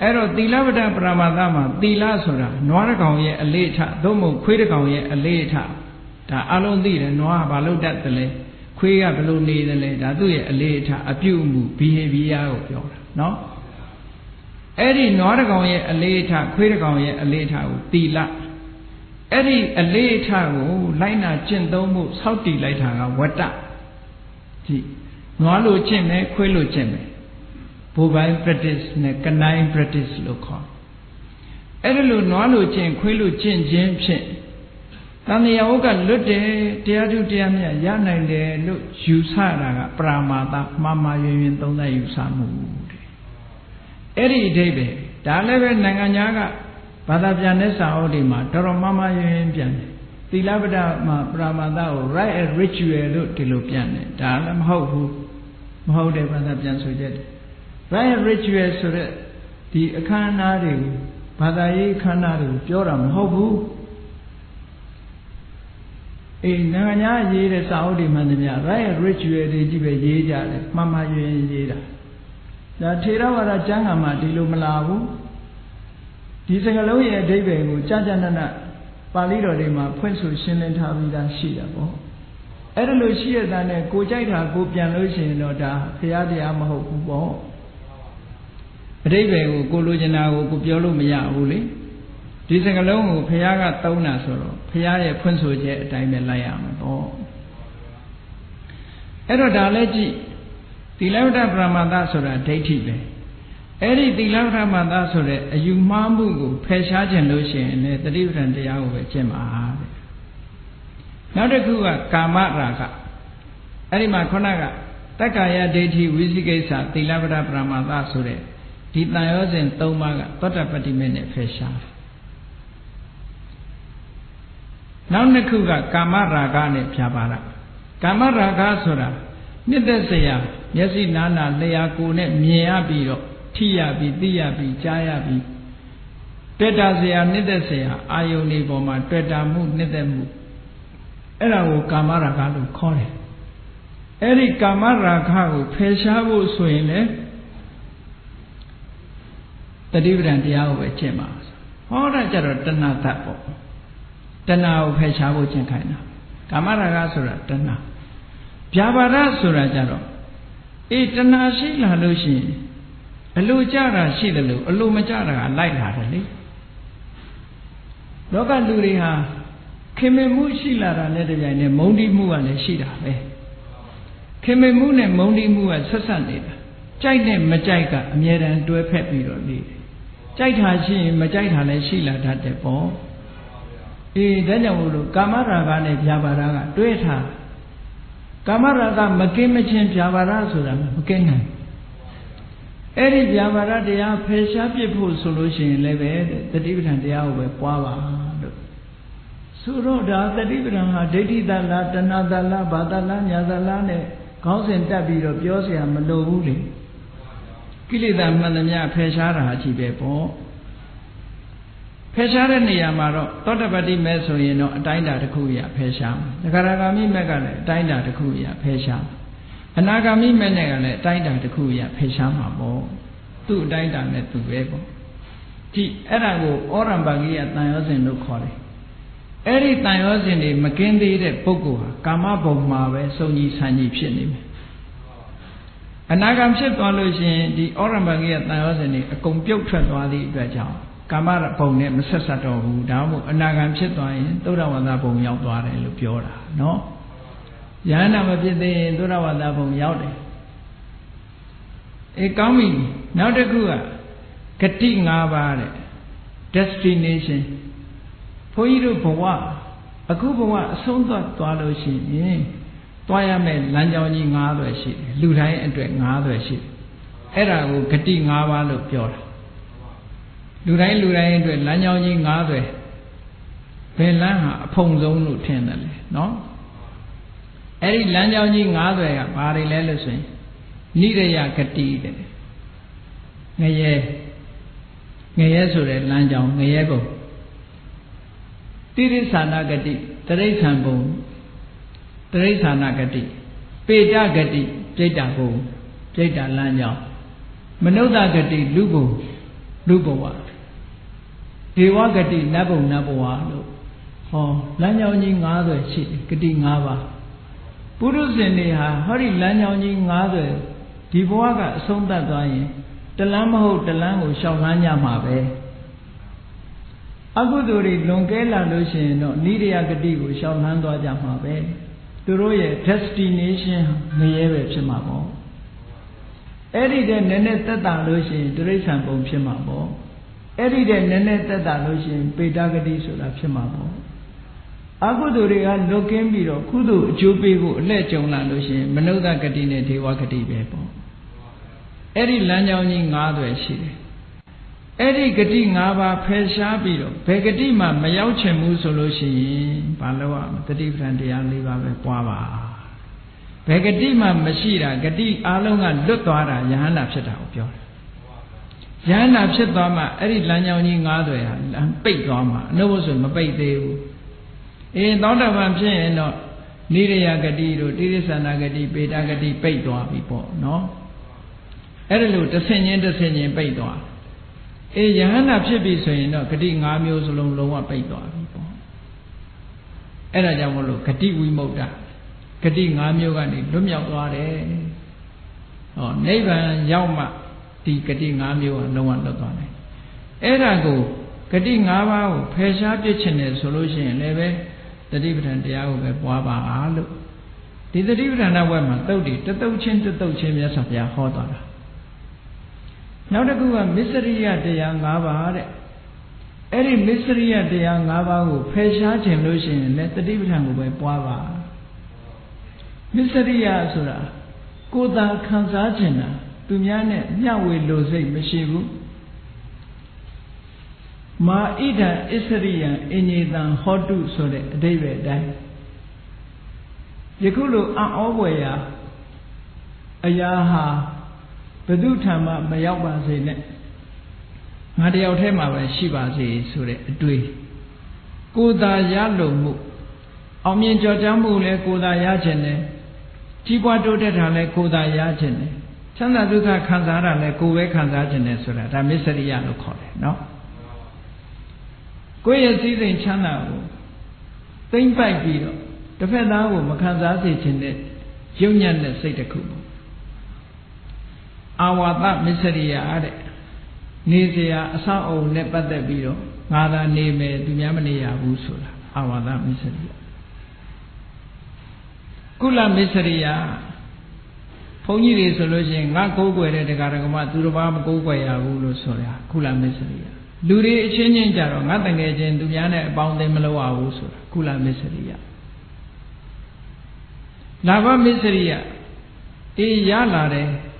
အဲ့တော့သီလပဋ္ဌာန်ပရမတ္ထမှာသီလဆိုတာနွားတစ်ကောင်ရဲ့အလေးအထားသို့မဟုတ်ခွေးတစ်ကောင်ရဲ့အလေးအထားဒါအလုံးသိတယ်နွားကဘာလို့တတ်တယ်လဲခွေးကဘယ်လိုနေတယ်လဲဒါသူ့ရဲ့အလေးအထားအပြုအမူ behavior ကိုပြောတာနော်အဲ့ဒီနွားတစ်ကောင်ရဲ့အလေးအထားခွေးတစ်ကောင်ရဲ့အလေးအထားကိုသီလအဲ့ဒီအလေးအထားကိုလိုက်နာကျင့်သုံးမှုစောင့်တည်လိုက်တာကဝတ္တကြည့်နွားလိုကျင့်မယ်ခွေးလိုကျင့်မယ်ဘူပိုင်း practice နဲ့ကနိုင် practice လို့ခေါ်အဲ့ဒါလိုနွားလိုကျင့်ခွေးလိုကျင့်ခြင်းဖြင့်တန်တရားဝကလွတ်တယ်တရားထုတရားမြတ်ရနိုင်တယ်လို့ယူဆတာကပရာမာသမှားမှားယွင်ယွင်သုံးသပ်ယူဆမှုတဲ့အဲ့ဒီအဓိပ္ပာယ်ဒါလည်းပဲနိုင်ငံသားကဘာသာပြန်တဲ့စာအုပ်တွေမှာတော်တော်မှားမှားယွင်ယွင်ပြန်တယ်သီလပဋ္ဌာန်မှာပရာမာသကို right and ritual လို့ဒီလိုပြန်တယ်ဒါလည်းမဟုတ်ဘူးမဟုတ်တဲ့ဘာသာပြန်ဆိုချက် right and ritual ဆိုတဲ့ဒီအခမ်းအနားတွေဘာသာရေးအခမ်းအနားတွေပြောတာမဟုတ်ဘူးအေးနိုင်ငံညာရေးတဲ့စာအုပ်တွေမှန်တယ်များ right ritual တွေကြီးပဲရေးကြတယ်မှန်မှန်ရွင်ရေးတာဒါထေရဝါဒကျမ်းဂန်မှာဒီလိုမလာဘူးဒီစကားလုံးရဲ့အဓိပ္ပာယ်ကိုကြာကြာနာနာပါဠိတော်တွေမှာဖွင့်ဆိုရှင်းလင်းထားပြီးသားရှိတာပေါ့အဲ့ဒါလို့ရှိရတဲ့နဲ့ကိုကြိုက်တာကိုပြန်လို့ရှိရင်တော့ဒါဘုရားတရားမဟုတ်ဘူးပေါ့အဓိပ္ပာယ်ကိုကိုလိုချင်တာကိုကိုပြောလို့မရဘူးလေဒီစကားလုံးကိုဘုရားကသုံးတာဆိုတော့ဘုရားရဲ့ဖွင့်ဆိုချက်အတိုင်းပဲလိုက်ရမှာပေါ့အဲ့တော့ဒါလည်းကြည့်သီလဝတ္တပရမတ္ထဆိုတာဒိဋ္ဌိပဲအဲ့ဒီသီလဝတ္တပရမတ္ထဆိုတဲ့အယူမှားမှုကိုဖယ်ရှားခြင်းလို့ရှိရင်လည်းတတိပဋ္ဌာန်တရားကိုပဲကျင့်ပါတဲ့နောက်တစ်ခုကကာမရာဂအဲ့ဒီမှာခုနကတက္ကာယဒိဋ္ဌိဝိသိကိစ္စသီလဝတ္တပရမတ္ထဆိုတဲ့ဒီတန်ရောစဉ်၃ပါးကသောတပတ္တိမေနဲ့ဖယ်ရှားတယ်နောက်နှစ်ခုကကာမရာဂနဲ့ဖြာပါတာကာမရာဂဆိုတာ နှစ်သက်စရာမျက်စိနားနာလျှာကိုယ်နဲ့မြင်ရပြီးတော့ထိရပြီးသိရပြီးကြားရပြီးတွေ့တာစရာနှစ်သက်စရာအာယုန်ဒီပေါ်မှာတွေ့တာမှုနှစ်သက်မှုအဲ့ဒါကိုကာမရာဂလို့ခေါ်တယ်အဲ့ဒီကာမရာဂကိုဖယ်ရှားဖို့ဆိုရင်လေတတိပဒံတရားကိုပဲကျင့်ပါဟောတာကြတော့တဏှာတတ်ပေါ့တဏှာကိုဖယ်ရှားဖို့ကျင့်ခိုင်းတာကာမရာဂဆိုတာတဏှာဗျာပါဒဆိုတာကြတော့အေးတဏှာရှိလာလို့ရှိရင်အလိုကြတာရှိတယ်လို့အလိုမကြတာကလိုက်လာတယ်လေလောကလူတွေဟာခင်မင်မှုရှိလာတာနဲ့တပြိုင်နက်မုန်းတိမှုကလည်းရှိတာပဲခင်မင်မှုနဲ့မုန်းတိမှုကဆက်ဆက်နေတာကြိုက်နဲ့မကြိုက်ကအမြဲတမ်းတွဲဖက်ပြီးတော့နေတယ်ကြိုက်တာရှိရင်မကြိုက်တာလည်းရှိလာတတ်တယ်ပေါ့အေးဒါကြောင့်မို့လို့ကာမရာဂနဲ့ဗျာပါဒကတွဲထားကာမရာဂမကင်းမချင်းဗျာပါဒဆိုတာမကင်းနိုင်အဲ့ဒီဗျာပါဒတရားဖယ်ရှားပြစ်ဖို့ဆိုလို့ရှိရင်လည်းပဲတတိပဋ္ဌာန်တရားကိုပဲပွားပါလို့ဆိုတော့ဒါတတိပဋ္ဌာန်ဟာဒိဋ္ဌိတလားတဏှာတလားဘာတလားညာတလားနဲ့ခေါင်းစဉ်တက်ပြီးတော့ပြောเสียမလိုဘူးလေကိလေသာမှန်သမျှဖယ်ရှားတာအကြည့်ပဲပေါ့ဖယ်ရှားတဲ့နေရာမှာတော့သောတပတ္တိမဲဆိုရင်တော့အတိုင်းအတာတစ်ခုရဖယ်ရှားမှာသဂရဂါမိမဲကလည်းအတိုင်းအတာတစ်ခုရဖယ်ရှားအနာဂါမိမဲနဲ့ကလည်းအတိုင်းအတာတစ်ခုရဖယ်ရှားမှာပေါ့သူ့အတိုင်းအတာနဲ့သူပဲပေါ့ကြည့်အဲ့ဒါကိုဩရံပါကိယတန်ရောစဉ်လို့ခေါ်တယ်အဲ့ဒီတန်ရောစဉ်တွေမကင်းသေးတဲ့ပုဂ္ဂိုလ်ဟာကာမဘုံမှာပဲစုံကြီးဆန်းကြီးဖြစ်နေမယ်အနာဂံဖြစ်သွားလို့ရှိရင်ဒီဩရံပါကိယတန်ရောစဉ်တွေအကုန်ပြုတ်ထွက်သွားသည့်အတွက်ကြောင့်ကာမဘုံနဲ့မဆက်ဆက်တော့ဘူးဒါမှမဟုတ်အနာဂံဖြစ်သွားရင်သုဒ္ဓဝါဒဘုံရောက်သွားတယ်လို့ပြောတာနော်ယန္တာမဖြစ်သေးရင်သုဒ္ဓဝါဒဘုံရောက်တယ်အေးကောင်းပြီနောက်တစ်ခုကဂတိ၅ပါးတဲ့ destination ဘုန်းကြီးတို့ဘဝအခုဘဝအဆုံးသတ်သွားလို့ရှိရင်သွားရမယ့်လမ်းကြောင်းကြီး၅သွယ်ရှိတယ်လူတိုင်းအတွက်၅သွယ်ရှိတယ်အဲ့ဒါကိုဂတိ၅ပါးလို့ပြောတာလူတိုင်းအတွက်လမ်းကြောင်းကြီး၅သွယ်ဘယ်လမ်းဟာအဖုံဆုံးလို့ထင်တယ်လေနော်အဲ့ဒီလမ်းကြောင်းကြီး၅သွယ်ကဘာတွေလဲလို့ဆိုရင်နိရယဂတိတဲ့ငရဲဆိုတဲ့လမ်းကြောင်းငရဲဘုံတိရိစ္ဆာနဂတိတရိစ္ဆာန်ဘုံတရိစ္ဆာနဂတိပေတဂတိပြိတ္တာဘုံပြိတ္တာလမ်းကြောင်းမနုဿဂတိလူဘုံလူဘဝဒေဝဂတိနတ်ဘုံနတ်ဘဝလို့ဟောလမ်းကြောင်းကြီး၅သွယ်ရှိတယ်ဂတိ၅ပါးပုရုဇဉ်တွေဟာဟောဒီလမ်းကြောင်းကြီး၅သွယ်ဒီဘဝကအဆုံးသတ်သွားရင်တလန်းမဟုတ်တလန်းကိုရှောင်လန်းကြမှာပဲအကုသိုလ်တွေလွန်ကဲလာလို့ရှိရင်တော့နိရိယဂတိကိုရှောင်လန်းသွားကြမှာပဲသူတို့ရဲ့ destination ငရဲပဲဖြစ်မှာပေါ့အဲ့ဒီတဲ့နည်းနည်းသက်သာလို့ရှိရင်တိရိစ္ဆာန်ဘုံဖြစ်မှာပေါ့အဲ့ဒီတဲ့နည်းနည်းသက်သာလို့ရှိရင်ပေတဂတိဆိုတာဖြစ်မှာပေါ့အကုသိုလ်တွေကလွတ်ကင်းပြီးတော့ကုသိုလ်အကျိုးပေးဖို့အလှည့်ကြုံလာလို့ရှိရင်မနုဿဂတိနဲ့ဒေဝဂတိပဲပေါ့အဲ့ဒီလမ်းကြောင်းကြီး၅သွယ်ရှိတယ်အဲ့ဒီဂတိ၅ပါးဖယ်ရှားပြီးတော့ဘယ်ဂတိမှမရောက်ချင်ဘူးဆိုလို့ရှိရင်ဘာလို့ရမလဲတတိပဋ္ဌာန်တရား၄ပါးပဲပွားပါဘယ်ဂတိမှမရှိတာဂတိအလုံးကလွတ်သွားတာယဟန္တာဖြစ်တာကိုပြောတယ်ယဟန္တာဖြစ်သွားမှအဲ့ဒီလမ်းကြောင်းကြီး၅သွယ်ဟာပိတ်သွားမှာအနုဘဆိုမပိတ်သေးဘူးသောတာပန်ဖြစ်ရင်တော့နိရိယဂတိတို့တိရိစ္ဆာနဂတိပေတဂတိပိတ်သွားပြီပေါ့နော်အဲ့ဒါလို့တစ်ဆင့်ချင်းပိတ်သွားယဟန္တာဖြစ်ပြီဆိုရင်တော့ဂတိ၅မျိုးစလုံးလုံးဝပိတ်သွားပြီပေါ့အဲ့ဒါကြောင့်မလို့ဂတိဝိမု ക്ത ဂတိ၅မျိုးကနေလွတ်မြောက်သွားတယ်ဟောနိဗ္ဗာန်ရောက်မှဒီဂတိ၅မျိုးကလုံးဝလွတ်သွားတယ်အဲ့ဒါကိုဂတိ၅ပါးကိုဖယ်ရှားပြစ်ချင်တယ်ဆိုလို့ရှိရင်လည်းပဲတတိပဋ္ဌာန်တရားကိုပဲပွားပါလို့ဒီတတိပဋ္ဌာန်ဘက်မှာတုတ်တည်တတုတ်ချင်းမြတ်စွာဘုရားဟောသွားတာနောက်တစ်ခုကမစ္စရိယတရား၅ပါးတဲ့အဲ့ဒီမစ္စရိယတရား၅ပါးကိုဖယ်ရှားခြင်းလို့ရှိရင်လည်းတတိပဋ္ဌာန်ကိုပဲပွားပါမစ္စရိယဆိုတာကိုယ်သာခံစားခြင်းတာသူများနဲ့မျှဝေလို့စိတ်မရှိဘူးမာဣဒံအစ္စရိယံအညေတံဟောတုဆိုတဲ့အဓိပ္ပာယ်တိုင်းယခုလိုအံ့ဩဖွယ်ရာ ayaha Badu Tama Mayapa Zene Nadia Tema by Shiva Zi Sure Dui Kuda Yalo Mu Omin Jojamu le Kuda Yajene Jibwa Dodetale Kuda Yajene Chanda Duka Kanzara le Kuwe Kanzajene Sura da Miseria lo kore no Goya season Chana Think by Bido the Feda Makanzazi Chine Union the Satakubu Awata Miseria Nizia Asao Nepa de Bido Nada Neme Dunyamania Usula Awata Miseria Kula Miseria Pony resolution, not go where the Garagama, Durabam go where Ulu Soria, Kula Miseria. Luri changing Jaro, nothing agent, Duyana bound them Loa Usura, Kula Miseria. Lava Miseria, E Yalare,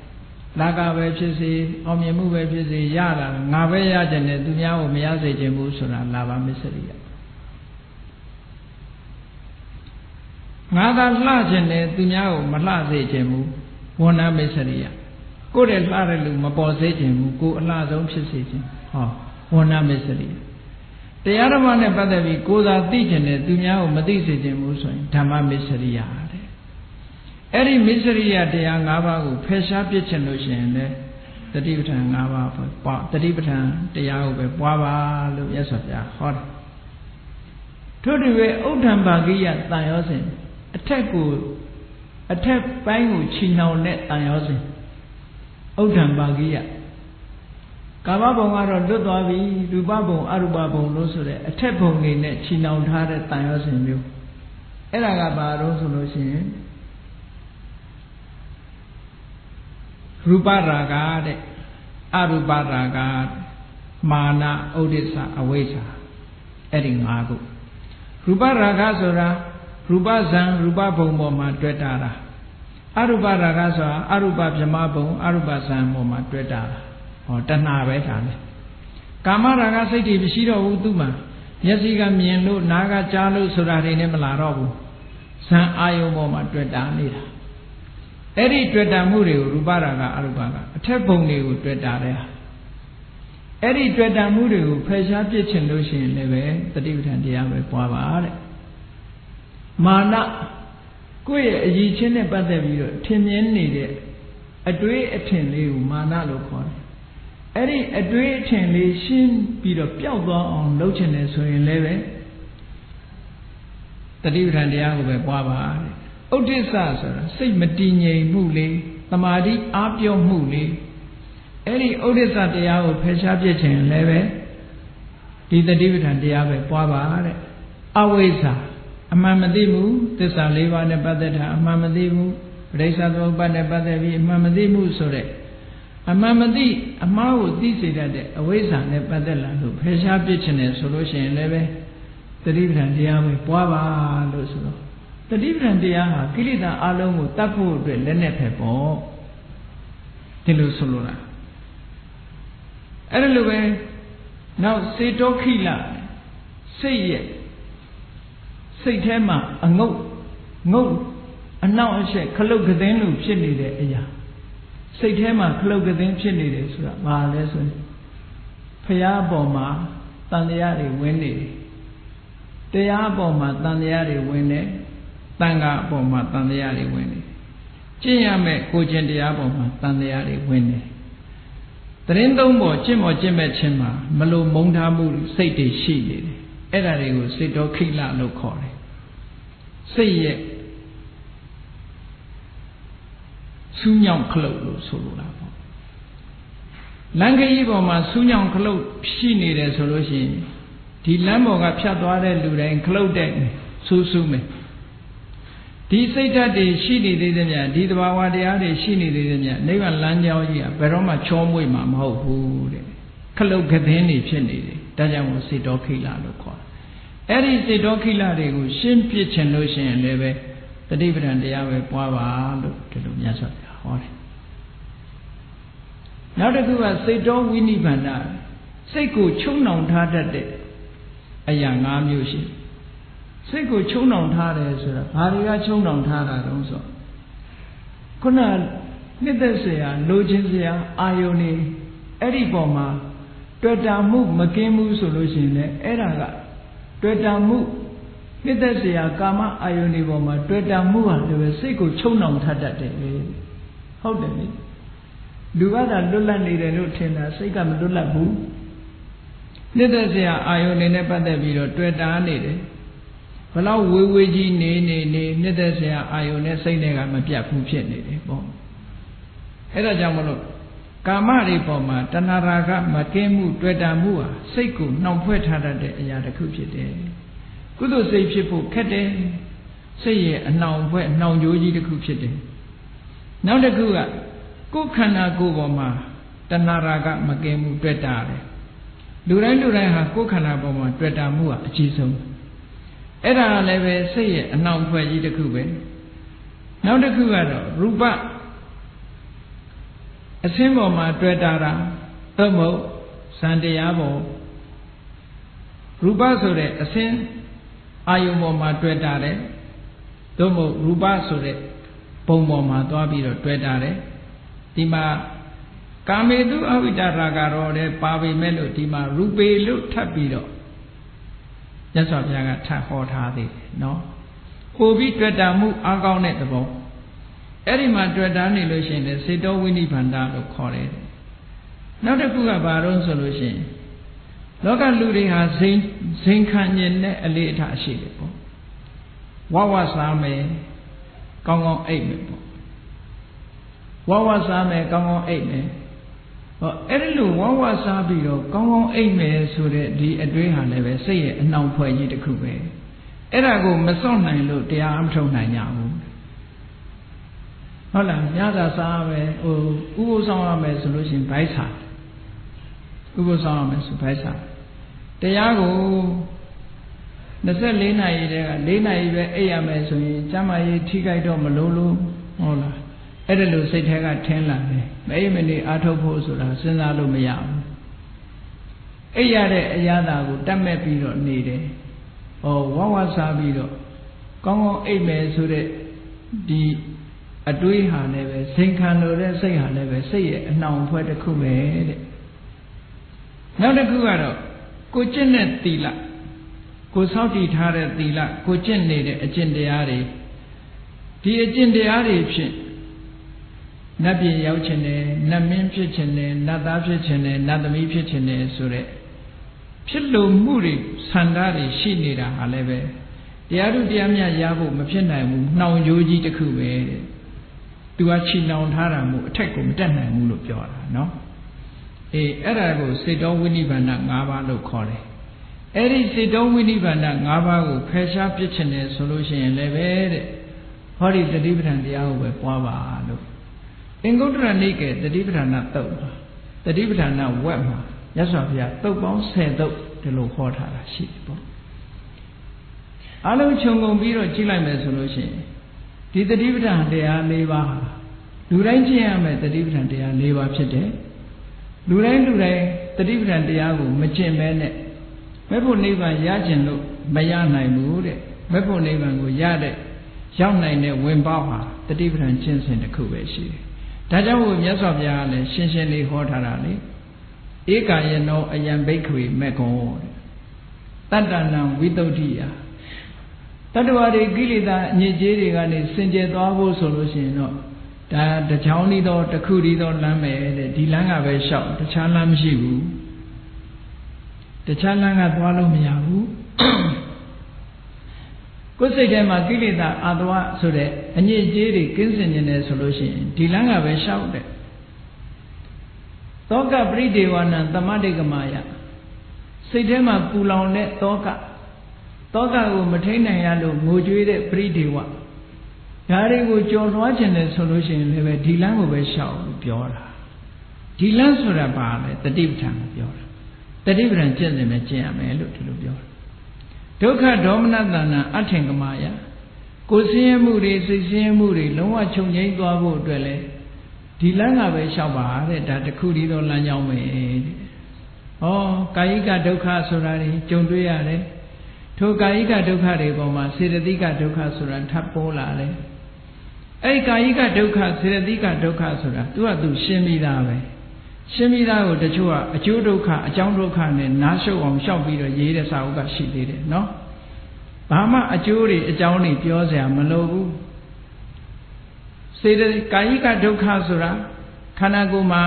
Laga Vepsi, Omiamu Vepsi, Yala, Navaya Jane, Dunya, Miyaze Jemusura, Lava Miseria. Nada Lajane, Dunya, Malaze Jemu. Wana Miseria. Go to Laralu, Mabosajim, go Lazon Shisijin. Oh, Wana Miseria. The other one about the Goda Dijan, Dunya, Madisijim, Musoin, Tama Miseria. Every Miseria, the young Ava, Pesha Pitchin Lucian, the Divitan Ava, the Divitan, the Yago, Baba, Yesafia, hot. To the way, Otambagia, Thiosin, attack good. Attack Bangu Chino net Ayosin Otan Bagia Kababon Ludavi, Dubabo, Arubabo, Losure, attack only net Chino Tare Tayosin view. Elagaba Rosolution Rubaragade Arubaragad Mana Odessa Awesa Edding Agu Rubaragazora Rubazan, Ruba Bomoma, Dredara. Aruba Ragaza, Aruba Jamabo, Aruba San Moma, Dredara. Or Tana Vetane. Kama Ragasiti, Vishido Uduma. Yasiga Mienlu, Naga Jalu, Surari Nemalarobu. San Ayo Moma, Dredanida. Eri Dredamuri, Rubaraga, Arubaga. A Teponi, Dredarea. Eri Dredamuri, Pesha Pitchin Lucian Neve, the Divitan Diame Pava. Mana Quay a Yichin Badavi, 10 yen needed. A dray attend you, Mana Locon. Eddie a dray attend you, Shin beat a Piauba on Lochiness or in Leve. The Divitan Diago Baba. Odessa, say Matine Mule, Tamadi, Apio Mule. Eddie Odessa Diago Peshabichin Leve. Did the Divitan Diago Baba. Awesa. Amamadimu, this are Leva Nebadeta, Amamadimu, Resado Banebadevi, Mamadimu Sore. Amamadi, Amau, this is that Awesa Nebadella, who Pesha Bitchine solution leve, the different Diawe, Puava, Lusulo. The different Dia, Kilida Alomu, Tapu, Lenepepo, Tilusulura. Anyway, now say Dokila, say it. Say Tema, a no, and now I say, Kalokadenu, Chili de Say Tema, Kalokadin Chili de lesson. Paya Boma, Tandiari Winnie. Dea Boma, Tandiari Winnie, Tanga Boma, Tandiari Winnie. Chiame, Cojendia Boma, Tandiari Winnie. The Rendombo, Jim or Jimma, Malo Montamu, say the she. Edarigo, say Dokila no core. Say ye Sunyang Clo, Solula. Langayiboma, Sunyang Clo, she needed solution. The Lamboga Piatware Luda and Clodeg, Susume. The say that she needed them, did Bawa de Ade, she needed them, never Lanya, Veroma Chomwe, Mam Ho, Clo Cadeni, she needed. Dajan was say Dokila no core. Eri say Dokila, they go shin pitch and lotion and leve, the dividend they have a power to do Yasa. Now the good say don't we need Vanda. Say go chung on tada de a young arm music. Say go chung on tada, Hariga chung on tada also. Kuna နှစ်သက်เสียလိုချင်เสียအာယုန်နေအဲ့ဒီပေါ်မှာတွေ့တာမှုမကင်းဘူးဆိုလို့ရှိရင်လည်းအဲ့ဒါကတွေ့တာမှုနှစ်သက်เสียကာမအာယုန်ဒီပေါ်မှာတွေ့တာမှုဟာလည်းစိတ်ကိုချုံနှောင်ထတတ်တယ်ဟုတ်တယ်လေလူကသာလွတ်လပ်နေတယ်လို့ထင်တာစိတ်ကမလွတ်လပ်ဘူးနှစ်သက်เสียအာယုန်နေနဲ့ပတ်သက်ပြီးတော့တွေ့တာနေတယ်ဘလောက်ဝေဝေကြီးနေနှစ်သက်เสียအာယုန်နဲ့စိတ်နဲ့ကမပြတ်ဘူးဖြစ်နေတယ်ပေါ့အဲ့ဒါကြောင့်မလို့ကာမတွေပေါ်မှာတဏှာရာဂမကင်းမှုတွေ့တာမှုဟာစိတ်ကိုနှောင်ဖွဲ့ထားတတ်တဲ့အရာတစ်ခုဖြစ်တယ်ကုသိုလ်စိတ်ဖြစ်ဖို့ခက်တယ်စိတ်ရဲ့အနှောင်ဖွဲ့နှောင်ကြိုးကြီးတစ်ခုဖြစ်တယ်နောက်တစ်ခုကကိုယ်ခန္ဓာကိုယ်ပေါ်မှာတဏှာရာဂမကင်းမှုတွေ့တာတယ်လူတိုင်းဟာကိုယ်ခန္ဓာပေါ်မှာတွေ့တာမှုဟာအကြီးဆုံးအဲ့ဒါလည်းပဲစိတ်ရဲ့အနှောင်ဖွဲ့ကြီးတစ်ခုပဲနောက်တစ်ခုကတော့ရူပအစင်းပေါ်မှာတွေ့တာသို့မဟုတ်စံတရားပေါ်ရူပဆိုတဲ့အစင်းအာယုံပေါ်မှာတွေ့တာတယ်သို့မဟုတ်ရူပဆိုတဲ့ပုံပေါ်မှာသွားပြီးတော့တွေ့တာတယ်ဒီမှာကာမေတုအဝိတ္တရာဂရောတဲ့ပါပေမဲ့လို့ဒီမှာရူပေလို့ထပ်ပြီးတော့မြတ်စွာဘုရားကထပ်ဟောထားသေးတယ်နော်ပို့ပြီးတွေ့တာမှုအကောင်းတဲ့သဘောအဲ့ဒီမှာတွေ့တာနေလို့ရှိရင်စေတောဝိနိဗ္ဗာန်လို့ခေါ်တယ်နောက်တစ်ခုကဘာလို့ဆိုလို့ရှိရင်လောကလူတွေဟာဇိမ်ခံကျင်တဲ့အလေးအထားရှိတယ်ပေါ့ဝဝစားမယ်ကောင်းကောင်းအိပ်မယ်ပေါ့ဝဝစားမယ်ကောင်းကောင်းအိပ်မယ်ဟောအဲ့ဒီလိုဝဝစားပြီးတော့ကောင်းကောင်းအိပ်မယ်ဆိုတဲ့ဒီအတွေးဟာလည်းပဲစိတ်ရဲ့အနှောင်ဖွဲ့ကြီးတစ်ခုပဲအဲ့ဒါကိုမစွန့်နိုင်လို့တရားမထုတ်နိုင်ကြဘူးဟုတ်လားညသာစားမယ်ဥပုသ်ဆောင်ရမယ်ဆိုလို့ရှိရင်ဘိုက်စားဥပုသ်ဆောင်ရမယ်ဆိုဘိုက်စားတရားကို24နာရီတည်းက4နာရီပဲအိပ်ရမယ်ဆိုရင်ကျမကြီးထိခိုက်တော့မလို့ဟုတ်လားအဲ့ဒါလို့စိတ်ထဲကထင်းလာတယ်မအိပ်မနေအားထုတ်ဖို့ဆိုတာစဉ်းစားလို့မရဘူးအိပ်ရတဲ့အရာသာကိုတတ်မဲ့ပြီးတော့နေတယ်ဝဝစားပြီးတော့ကောင်းကောင်းအိပ်မယ်ဆိုတဲ့ဒီအတွေးဟာလည်းပဲစိန်ခံလို့တဲ့စိတ်ဟာလည်းပဲစိတ်ရဲ့အနှောင်ဖွဲ့တစ်ခုပဲတဲ့နောက်တစ်ခုကတော့ကိုကျင့်တဲ့သီလကိုစောင့်တည်ထားတဲ့သီလကိုကျင့်နေတဲ့အကျင့်တရားတွေဒီအကျင့်တရားတွေဖြင့်နတ်ပြည်ရောက်ခြင်းနဲ့နတ်မင်းဖြစ်ခြင်းနဲ့နတ်သားဖြစ်ခြင်းနဲ့နတ်သမီးဖြစ်ခြင်းနဲ့ဆိုတဲ့ဖြစ်လို့မှုတွေဆန္ဒတွေရှိနေတာဟာလည်းပဲတရားတို့တရားမြတ်ရဖို့မဖြစ်နိုင်ဘူးနှောင်ကြိုးကြီးတစ်ခုပဲတဲ့သူကချီနှောင်ထားတာမို့အထက်ကိုမတက်နိုင်ဘူးလို့ပြောတာနော်အဲ့ဒါကိုစေတောဝိနိဗ္ဗာန်၅ပါးလို့ခေါ်တယ်အဲ့ဒီစေတောဝိနိဗ္ဗာန်၅ပါးကိုဖယ်ရှားပြစ်ချင်တယ်ဆိုလို့ရှိရင်လည်းပဲတဲ့ဟောဒီတတိပဋ္ဌာန်တရားကိုပဲပွားပါလို့အင်္ဂုတ္တရနိကေတတိပဋ္ဌာန်သုတ်မှာတတိပဋ္ဌာန်ဝက်မှာမြတ်စွာဘုရားသုတ်ပေါင်း10သုတ်ဒီလိုဟောထားတာရှိတယ်ပေါ့အလုံးခြုံငုံပြီးတော့ကြည့်လိုက်မယ်ဆိုလို့ရှိရင်ဒီတတိပဋ္ဌာန်တရား၄ပါးဟာလူတိုင်းကျင့်ရမယ်တတိပဋ္ဌာန်တရား၄ပါးဖြစ်တယ်လူတိုင်းတတိပဋ္ဌာန်တရားကိုမကျင့်ဘဲနဲ့မဲ့ဖို့နိဗ္ဗာန်ရကျင်လို့မရနိုင်ဘူးတဲ့မဲ့ဖို့နိဗ္ဗာန်ကိုရတဲ့ရောက်နိုင်တဲ့ဝင်ပေါက်ဟာတတိပဋ္ဌာန်ကျင့်စဉ်တစ်ခုပဲရှိတယ်ဒါကြောင့်မြတ်စွာဘုရားကလည်းရှင်းရှင်းလေးဟောထားတာလေဧကာယနောအယံဘိက္ခွေမေကောတတ္တနံဝိတုဒ္ဓိယတတ္တဝါတွေကိလေသာအညစ်အကြေးတွေကနေစင်ကြယ်သွားဖို့ဆိုလို့ရှိရင်တော့ဒါတချောင်းဤသောတစ်ခုဤသောလမ်းပဲတဲ့ဒီလမ်းကပဲလျှောက်တခြားလမ်းမရှိဘူးတခြားလမ်းကသွားလို့မရဘူးကိုယ်စိတ်ထဲမှာကိလေသာအာတဝဆိုတဲ့အညစ်အကြေးတွေကင်းစင်နေတယ်ဆိုလို့ရှိရင်ဒီလမ်းကပဲလျှောက်တဲ့သောကပရိဒေဝနံသမတိကမာယစိတ်ထဲမှာပူလောင်တဲ့သောကကိုမထိန်နိုင်ရလို့ငိုကြွေးတဲ့ပရိဒေဝဒါတွေကိုကြော်လွှားခြင်းနဲ့ဆိုလို့ရှိရင်လည်းပဲဒီလမ်းကိုပဲလျှောက်လို့ပြောတာဒီလမ်းဆိုတာပါလေတတိပဋ္ဌာန်ကိုပြောတာတတိပဋ္ဌာန်ကျင့်တယ်ပဲကျင့်ရမယ်လို့ဒီလိုပြောတာဒုက္ခဒေါမနတဏအထင်ကမာယကိုယ်ဆင်းရဲမှုတွေစိတ်ဆင်းရဲမှုတွေလုံးဝချုပ်ငြိမ်းသွားဖို့အတွက်လဲဒီလမ်းကပဲလျှောက်ပါတဲ့ဒါတခုတည်းသောလမ်းကြောင်းပဲတဲ့ဩကာယိကဒုက္ခဆိုတာတွေကြုံတွေ့ရတယ်ထိုကာယိကဒုက္ခတွေပေါ်မှာစေတသိကဒုက္ခဆိုတာထပ်ပေါ်လာတယ် အဲ့ကာယိကဒုက္ခစေတသိကဒုက္ခဆိုတာသူကသူရှင်းပြီးသားပဲရှင်းပြီးသားကိုတချို့ကအကျိုးဒုက္ခအကြောင်းဒုက္ခနဲ့နားရှုပ်အောင်ရှောက်ပြီးတော့ရေးတဲ့စာအုပ်ကရှိသေးတယ်နော်ဘာမှအကျိုးတွေအကြောင်းတွေပြောစရာမလိုဘူးစေတကာယိကဒုက္ခဆိုတာခန္ဓာကိုယ်မှာ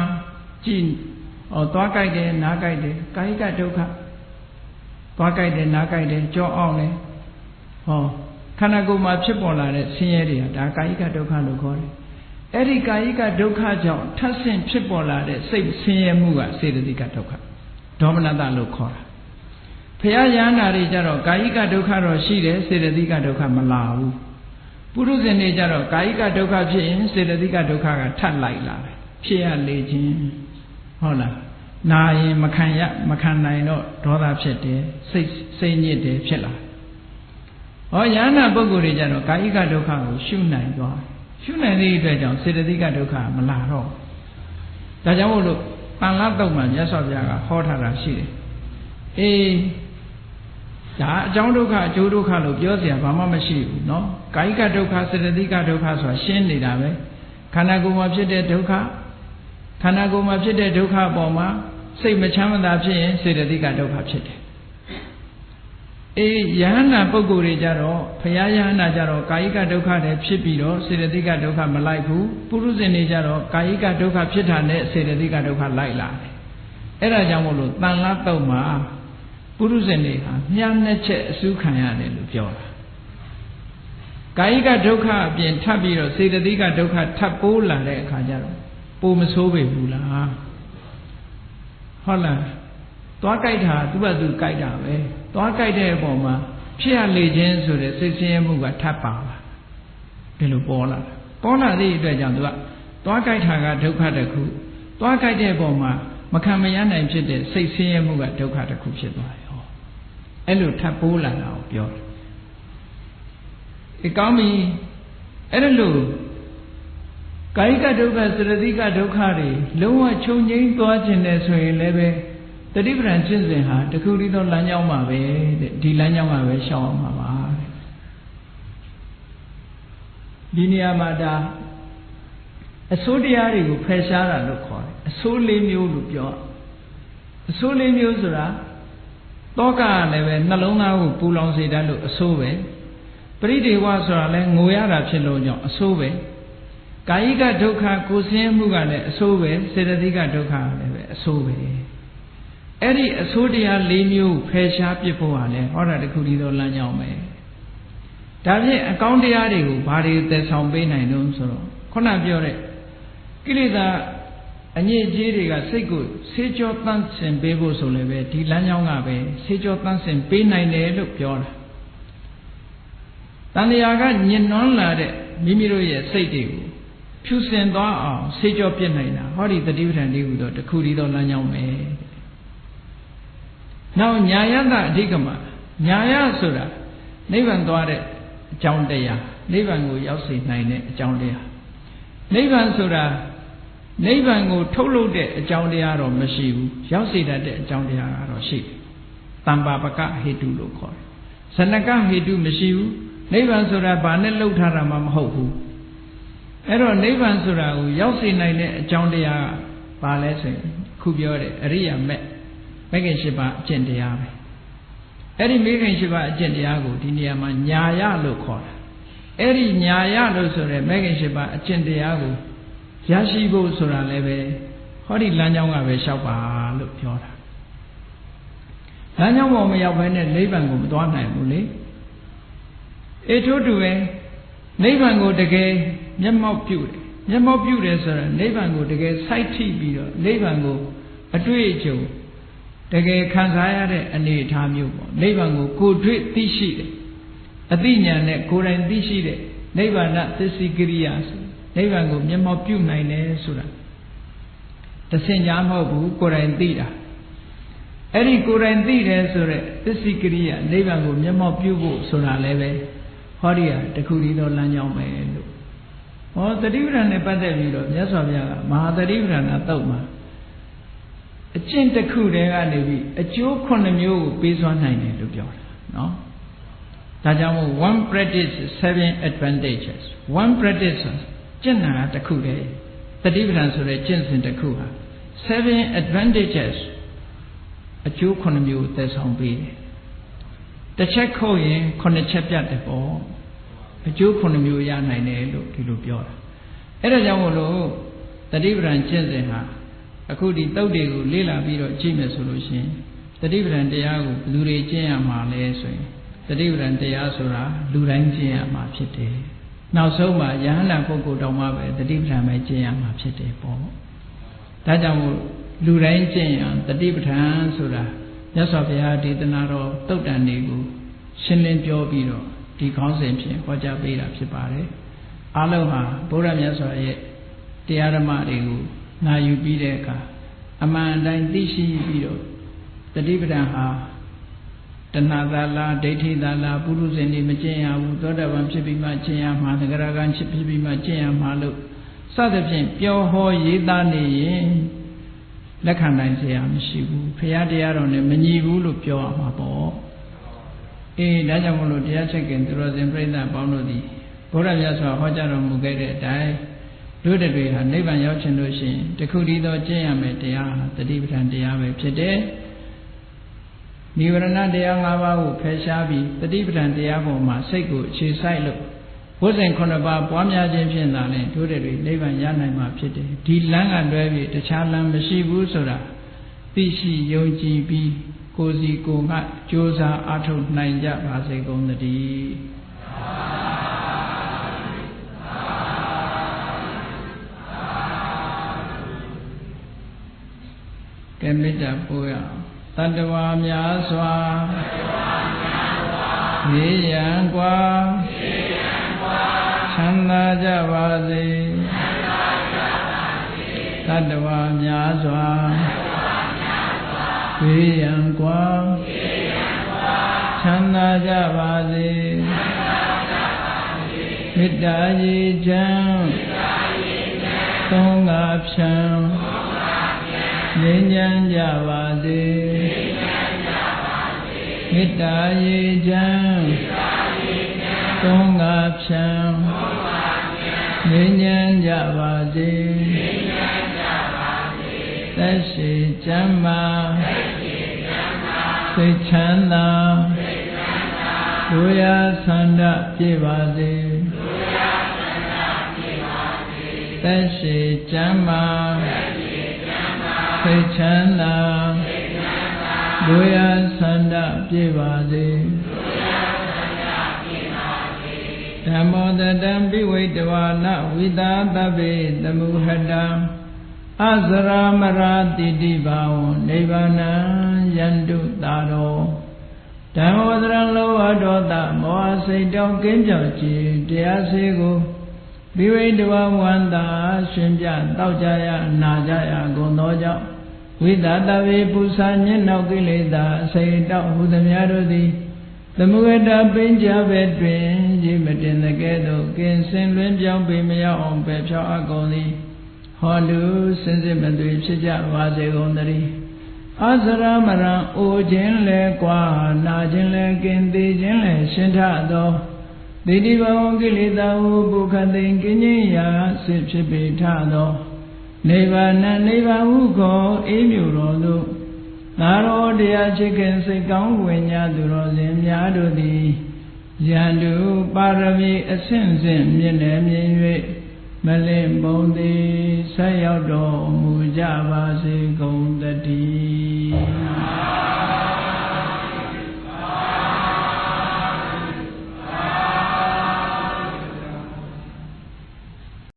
ကြည်သွားကြိုက်တယ်နားကြိုက်တယ်ကာယိကဒုက္ခသွားကြိုက်တယ်နားကြိုက်တယ်ကြောအောင်တယ်ခန္ဓာကိုယ်မှာဖြစ်ပေါ်လာတဲ့ဆင်းရဲတွေကဒါကာယိကဒုက္ခလို့ခေါ်တယ်အဲ့ဒီကာယိကဒုက္ခကြောင့်ထပ်ဆင့်ဖြစ်ပေါ်လာတဲ့စိတ်ဆင်းရဲမှုကစေတသိကဒုက္ခဒေါမနတလို့ခေါ်တာဘုရားယန္တာတွေကြတော့ကာယိကဒုက္ခတော့ရှိတယ်စေတသိကဒုက္ခမလာဘူးပုရုဇဉ်တွေကြတော့ကာယိကဒုက္ခဖြစ်ရင်စေတသိကဒုက္ခကထပ်လိုက်လာတယ်ဖြစ်ရလေခြင်းဟုတ်လားနာရင်မခံနိုင်တော့ဒေါသဖြစ်တယ်စိတ်ညစ်တယ်ဖြစ်လာယန္တာပုဂ္ဂိုလ်တွေကြတော့ကာယိကဒုက္ခကိုရှုနိုင်သွားရှုနိုင်တဲ့အတွက်ကြောင့်စေတသိကဒုက္ခမလာတော့ဒါကြောင့်မို့လို့တန်လတုတ်မှာမြတ်စွာဘုရားကဟောထားတာရှိတယ်ဒါအကြောင်းဒုက္ခအကျိုးဒုက္ခလို့ပြောစရာဘာမှမရှိဘူးเนาะကာယိကဒုက္ခစေတသိကဒုက္ခဆိုတာရှင်းနေတာပဲခန္ဓာကိုယ်မှာဖြစ်တဲ့ဒုက္ခခန္ဓာကိုယ်မှာဖြစ်တဲ့ဒုက္ခအပေါ်မှာစိတ်မချမ်းသာဖြစ်ရင်စေတသိကဒုက္ခဖြစ်တယ်ယဟန္တာပုဂ္ဂိုလ်တွေကြတော့ဘုရားယဟန္တာကြတော့ကာယိကဒုက္ခတွေဖြစ်ပြီးတော့စေတသိကဒုက္ခမလိုက်ဘူးပုရုဇဉ်တွေကြတော့ကာယိကဒုက္ခဖြစ်တာနဲ့စေတသိကဒုက္ခလိုက်လာတယ်အဲ့ဒါကြောင့်မို့လို့တန်လတုတ်မှာပုရုဇဉ်တွေဟာမြားနှစ်ချက်အစူးခံရတယ်လို့ပြောတာကာယိကဒုက္ခအပြင်ထပ်ပြီးတော့စေတသိကဒုက္ခထပ်ပိုးလာတဲ့အခါကျတော့ပိုမဆိုးပေဘူးလားဟုတ်လားသွားကြိုက်တာသူ့ဘာသူကြိုက်တာပဲသွားကြိုက်တဲ့အပေါ်မှာဖြစ်ရလေခြင်းဆိုတဲ့စိတ်ဆင်းရဲမှုကထပ်ပါလာဒီလိုပေါ်လာသည့်အတွက်ကြောင့်သူကသွားကြိုက်တာကဒုက္ခတစ်ခုသွားကြိုက်တဲ့အပေါ်မှာမခံမရနိုင်ဖြစ်တဲ့စိတ်ဆင်းရဲမှုကဒုက္ခတစ်ခုဖြစ်သွားတယ်အဲ့လိုထပ်ပိုးလာတာကိုပြောတယ်ကောင်းပြီအဲ့လိုကာယိကဒုက္ခစေတသိကဒုက္ခတွေလုံးဝချုပ်ငြိမ်းသွားခြင်းနဲ့ဆိုရင်လည်းပဲတတိပ္ပံကျင့်စဉ်ဟာတခုတည်းသောလမ်းကြောင်းမှာပဲတဲ့ဒီလမ်းကြောင်းကပဲရှောင်အောင်မှာပါတဲ့ဒီနေရာမှာဒါအစိုးတရားတွေကိုဖယ်ရှားတာလို့ခေါ်တယ်အစိုး၄မျိုးလို့ပြောအစိုး၄မျိုးဆိုတာတောကလည်းပဲနှလုံးသားကိုပူလောင်စေတတ်လို့အစိုးပဲပရိဒေဝဆိုတာလည်းငိုရတာဖြစ်လို့ကြောင့်အစိုးပဲကာယိကဒုက္ခကိုယ်ဆင်းမှုကလည်းအဆိုးပဲစေတသိကဒုက္ခလည်းပဲအဆိုးပဲအဲ့ဒီအဆိုးတရား၄မျိုးဖယ်ရှားပြစ်ဖို့ဟာလဲဟောတာတခုတည်းသောလမ်းကြောင်းပဲဒါဖြင့်အကောင်းတရားတွေကိုဘာတွေသက်ဆောင်ပေးနိုင်လို့ဆိုတော့ခုနပြောတဲ့ကိလေသာအညစ်အကြေးတွေကစိတ်ကိုဆေးကြောတန့်စင်ပေးဖို့ဆိုလည်းပဲဒီလမ်းကြောင်းကပဲဆေးကြောတန့်စင်ပေးနိုင်တယ်လို့ပြောတာတဏှာကညှဉ်းနှွမ်းလာတဲ့မိမိတို့ရဲ့စိတ်တွေကိုဖြူစင်သွားအောင်ဆေးကြောပြစ်နိုင်တာဟောဒီတတိပဋ္ဌာန်လေးခုတော့တခုတည်းသောလမ်းကြောင်းပဲနောက်ညာယတအဓိကမညာယဆိုတာနိဗ္ဗာန်သွားတဲ့အကြောင်းတရားနိဗ္ဗာန်ကိုရောက်စေနိုင်တဲ့အကြောင်းတရားနိဗ္ဗာန်ဆိုတာနိဗ္ဗာန်ကိုထုတ်လုပ်တဲ့အကြောင်းတရားတော့မရှိဘူးရောက်စေတတ်တဲ့အကြောင်းတရားကတော့ရှိတယ်တမ္ပါပကဟေတုလို့ခေါ်တယ်ဇနကဟေတုမရှိဘူးနိဗ္ဗာန်ဆိုတာဘာနဲ့လှုပ်ထားတာမှမဟုတ်ဘူးအဲ့တော့နိဗ္ဗာန်ဆိုတာကိုရောက်စေနိုင်တဲ့အကြောင်းတရားကဘာလဲဆိုရင်ခုပြောတဲ့အရိယာမဂ်ခင်၈ပါးအကျင့်တရားပဲအဲ့ဒီမဂ်ခင်၈ပါးအကျင့်တရားကိုဒီနေရာမှာညာယလို့ခေါ်တာအဲ့ဒီညာယလို့ဆိုတဲ့မဂ်ခင်၈ပါးအကျင့်တရားကိုရရှိဖို့ဆိုတာလည်းပဲဟောဒီလမ်းကြောင်းကပဲလျှောက်ပါလို့ပြောတာလမ်းကြောင်းပေါ်မရောက်ဘဲနဲ့နိဗ္ဗာန်ကိုမသွားနိုင်ဘူးလေထို့တူပဲနိဗ္ဗာန်ကိုတကယ်မျက်မှောက်ပြုတယ်မျက်မှောက်ပြုတယ်ဆိုတော့နိဗ္ဗာန်ကိုတကယ်စိုက်ထိပြီးတော့နိဗ္ဗာန်ကိုအတွေ့အကြုံတကယ်ခံစားရတဲ့အနေအထားမျိုးပေါ့နိဗ္ဗာန်ကိုကိုယ်တွေ့သိရှိတယ်အသိဉာဏ်နဲ့ကိုယ်တိုင်သိရှိတဲ့နိဗ္ဗာန်သစ္စိကရိယာဆိုနိဗ္ဗာန်ကိုမျက်မှောက်ပြုနိုင်တယ်ဆိုတာတဆင်ကြားမဟုတ်ဘူးကိုယ်တိုင်သိတာအဲ့ဒီကိုယ်တိုင်သိတယ်ဆိုတဲ့သစ္စိကရိယာနိဗ္ဗာန်ကိုမျက်မှောက်ပြုဖို့ဆိုတာလည်းပဲဟောဒီဟာတခုတည်းသောလမ်းကြောင်းပဲလို့ဟောတတိပဋ္ဌာန်နဲ့ပတ်သက်ပြီးတော့မြတ်စွာဘုရားကမဟာတတိပဋ္ဌာန်သုတ်မှာအကျင့်တစ်ခုတည်းကနေပြီးအကျိုး9မျိုးကိုပေးစွမ်းနိုင်တယ်လို့ပြောတာနော် ဒါကြောင့်မို့ one practice 7 advantages one practice ကျင့်တာတစ်ခုလေတတိပဌာန်ဆိုတဲ့ကျင့်စဉ်တစ်ခုဟာ7 advantages အကျိုး9မျိုးသက်ဆောင်ပေးတယ်တစ်ချက်ခုတ်ရင်9ချက်ပြတ်တယ်ပေါ့အကျိုး9မျိုးရနိုင်တယ်လို့ဒီလိုပြောတာအဲ့ဒါကြောင့်မို့လို့တတိပဌာန်ကျင့်စဉ်ဟာအခုဒီတုတ်တွေကိုလေ့လာပြီးတော့ကြည့်မယ်ဆိုလို့ရှိရင်တတိပဌာန်တရားကိုဘယ်သူတွေကျင့်ရမှာလဲဆိုရင်တတိပဌာန်တရားဆိုတာလူတိုင်းကျင့်ရမှာဖြစ်တယ်နောက်ဆုံးမှာယဟန္တာပုဂ္ဂိုလ်တော်မှပဲတတိပဌာန်ပဲကျင့်ရမှာဖြစ်တယ်ပေါ့ဒါကြောင့်မို့လူတိုင်းကျင့်ရတတိပဌာန်ဆိုတာမြတ်စွာဘုရားဒေသနာတော်တုတ်တန်တွေကိုရှင်းလင်းပြောပြီးတော့ဒီခေါင်းစဉ်ဖြင့်ဟောကြားပေးတာဖြစ်ပါတယ်အားလုံးဟာဘုရားမြတ်စွာရဲ့တရားဓမ္မတွေကိုနာယူပြီးတဲ့အခါအမှန်အတိုင်းသိရှိပြီးတော့တတိပဌာန်ဟာတဏှာသာလားဒိဋ္ဌိသာလားပုရုဇဉ်တွေမကျင့်ရဘူးသောတာပန်ဖြစ်ပြီးမှကျင့်ရမှာသဂရဂံဖြစ်ပြီးမှကျင့်ရမှာလို့စသဖြင့်ပြောဟောရေးသားနေရင်လက်ခံနိုင်စရာမရှိဘူးဘုရားတရားတော်နဲ့မညီဘူးလို့ပြောရမှာပေါ့အေးဒါကြောင့်မလို့တရားချက်ခင်သူတော်စင်ပြိဿပေါင်းတို့သည်ဘုရားမြတ်စွာဟောကြားတော်မူခဲ့တဲ့အတိုင်းတို့တွေဟာနိဗ္ဗာန်ရောက်ချင်လို့ရှိရင်တခုတည်းသောကျင့်ရမယ်တရားဟာတတိပဌာန်တရားပဲဖြစ်တယ်နိဝရဏတရား၅ပါးကိုဖယ်ရှားပြီးတတိပဌာန်တရားပေါ်မှာစိတ်ကိုအခြေစိုက်လို့ဝိဇ္ဇင်9ပါးပွားများခြင်းဖြင့်သာလျှင်တို့တွေနိဗ္ဗာန်ရနိုင်မှာဖြစ်တယ်ဒီလမ်းကလွဲပြီးတခြားလမ်းမရှိဘူးဆိုတာသိရှိယုံကြည်ပြီးကိုယ်စီကိုယ်ငှကြိုးစားအားထုတ်နိုင်ကြပါစေကုန်သတည်းကဲမေတ္တာပို့ရအောင်တတ္တဝါများစွာရေရန်กว่าချမ်းသာကြပါစေတတ္တဝါများစွာရေရန်กว่าချမ်းသာကြပါစေမေတ္တာရေချမ်းသုံးငါဖြံငြိမ်းချမ်းကြပါစေမေတ္တာရေချမ်းသုံးငါဖြံငြိမ်းချမ်းကြပါစေသက်ရှိကျမ်းမာစိတ်ချမ်းသာဒုရဆန္ဒပြည့်ပါစေသက်ရှိကျမ်းမာစိတ်ချမ်းသာဒုရဆန္ဒပြည့်ပါစေဓမ္မောတတံပိဝိတဝါနဝိသာသဗ္ဗေသမုဟတံအစရာမရာတိတိဘာဝနိဗ္ဗာနံယန္တုတာရောဓမ္မောတရံလောဘဒေါသမောဟစိတ်တောင်းကင်းကြောက်ခြင်းတရားစေကိုပိဝိတဝါဝန္တာရှင်ပြတောက်ကြရနာကြရကုန်သောကြောင့်ဝိသတဝေပူဇာညင်နောက်ကိလေသာအစိတ်တောက်ဟူသည်များတို့သည်သမုဝတ္တပင်ကြပဲတွင်ရေမတင်တဲ့ကဲ့သို့ကင်းစင်လွင်ပြောင်းပေမရောက်အောင်ပဲဖြောင်းအပ်ကုန်သည်ဟောလူစင်စစ်မသွေဖြစ်ကြပါစေကုန်သတည်းအစရမရံအိုခြင်းလဲကွာနာခြင်းလဲကင်းသေးခြင်းလဲရှင်းထသောတိတိဘဝကိလေသာဟုပုခသိင်ကင်းခြင်းရာစစ်ဖြစ်ပေထသောနိဗ္ဗာန်နိဗ္ဗာန်ဟုခေါ်အေးမြူတော်သို့သာရောတရားချစ်ခင်စိတ်ကောင်းဝင်ညာသူတော်စင်များတို့သည်ယန္တုပါရမီအဆင့်ဆင့်မြင့်နေမြင်၍မလင့်ပုံသည်ဆက်ရောက်တော်မူကြပါစေကုန်သတည်း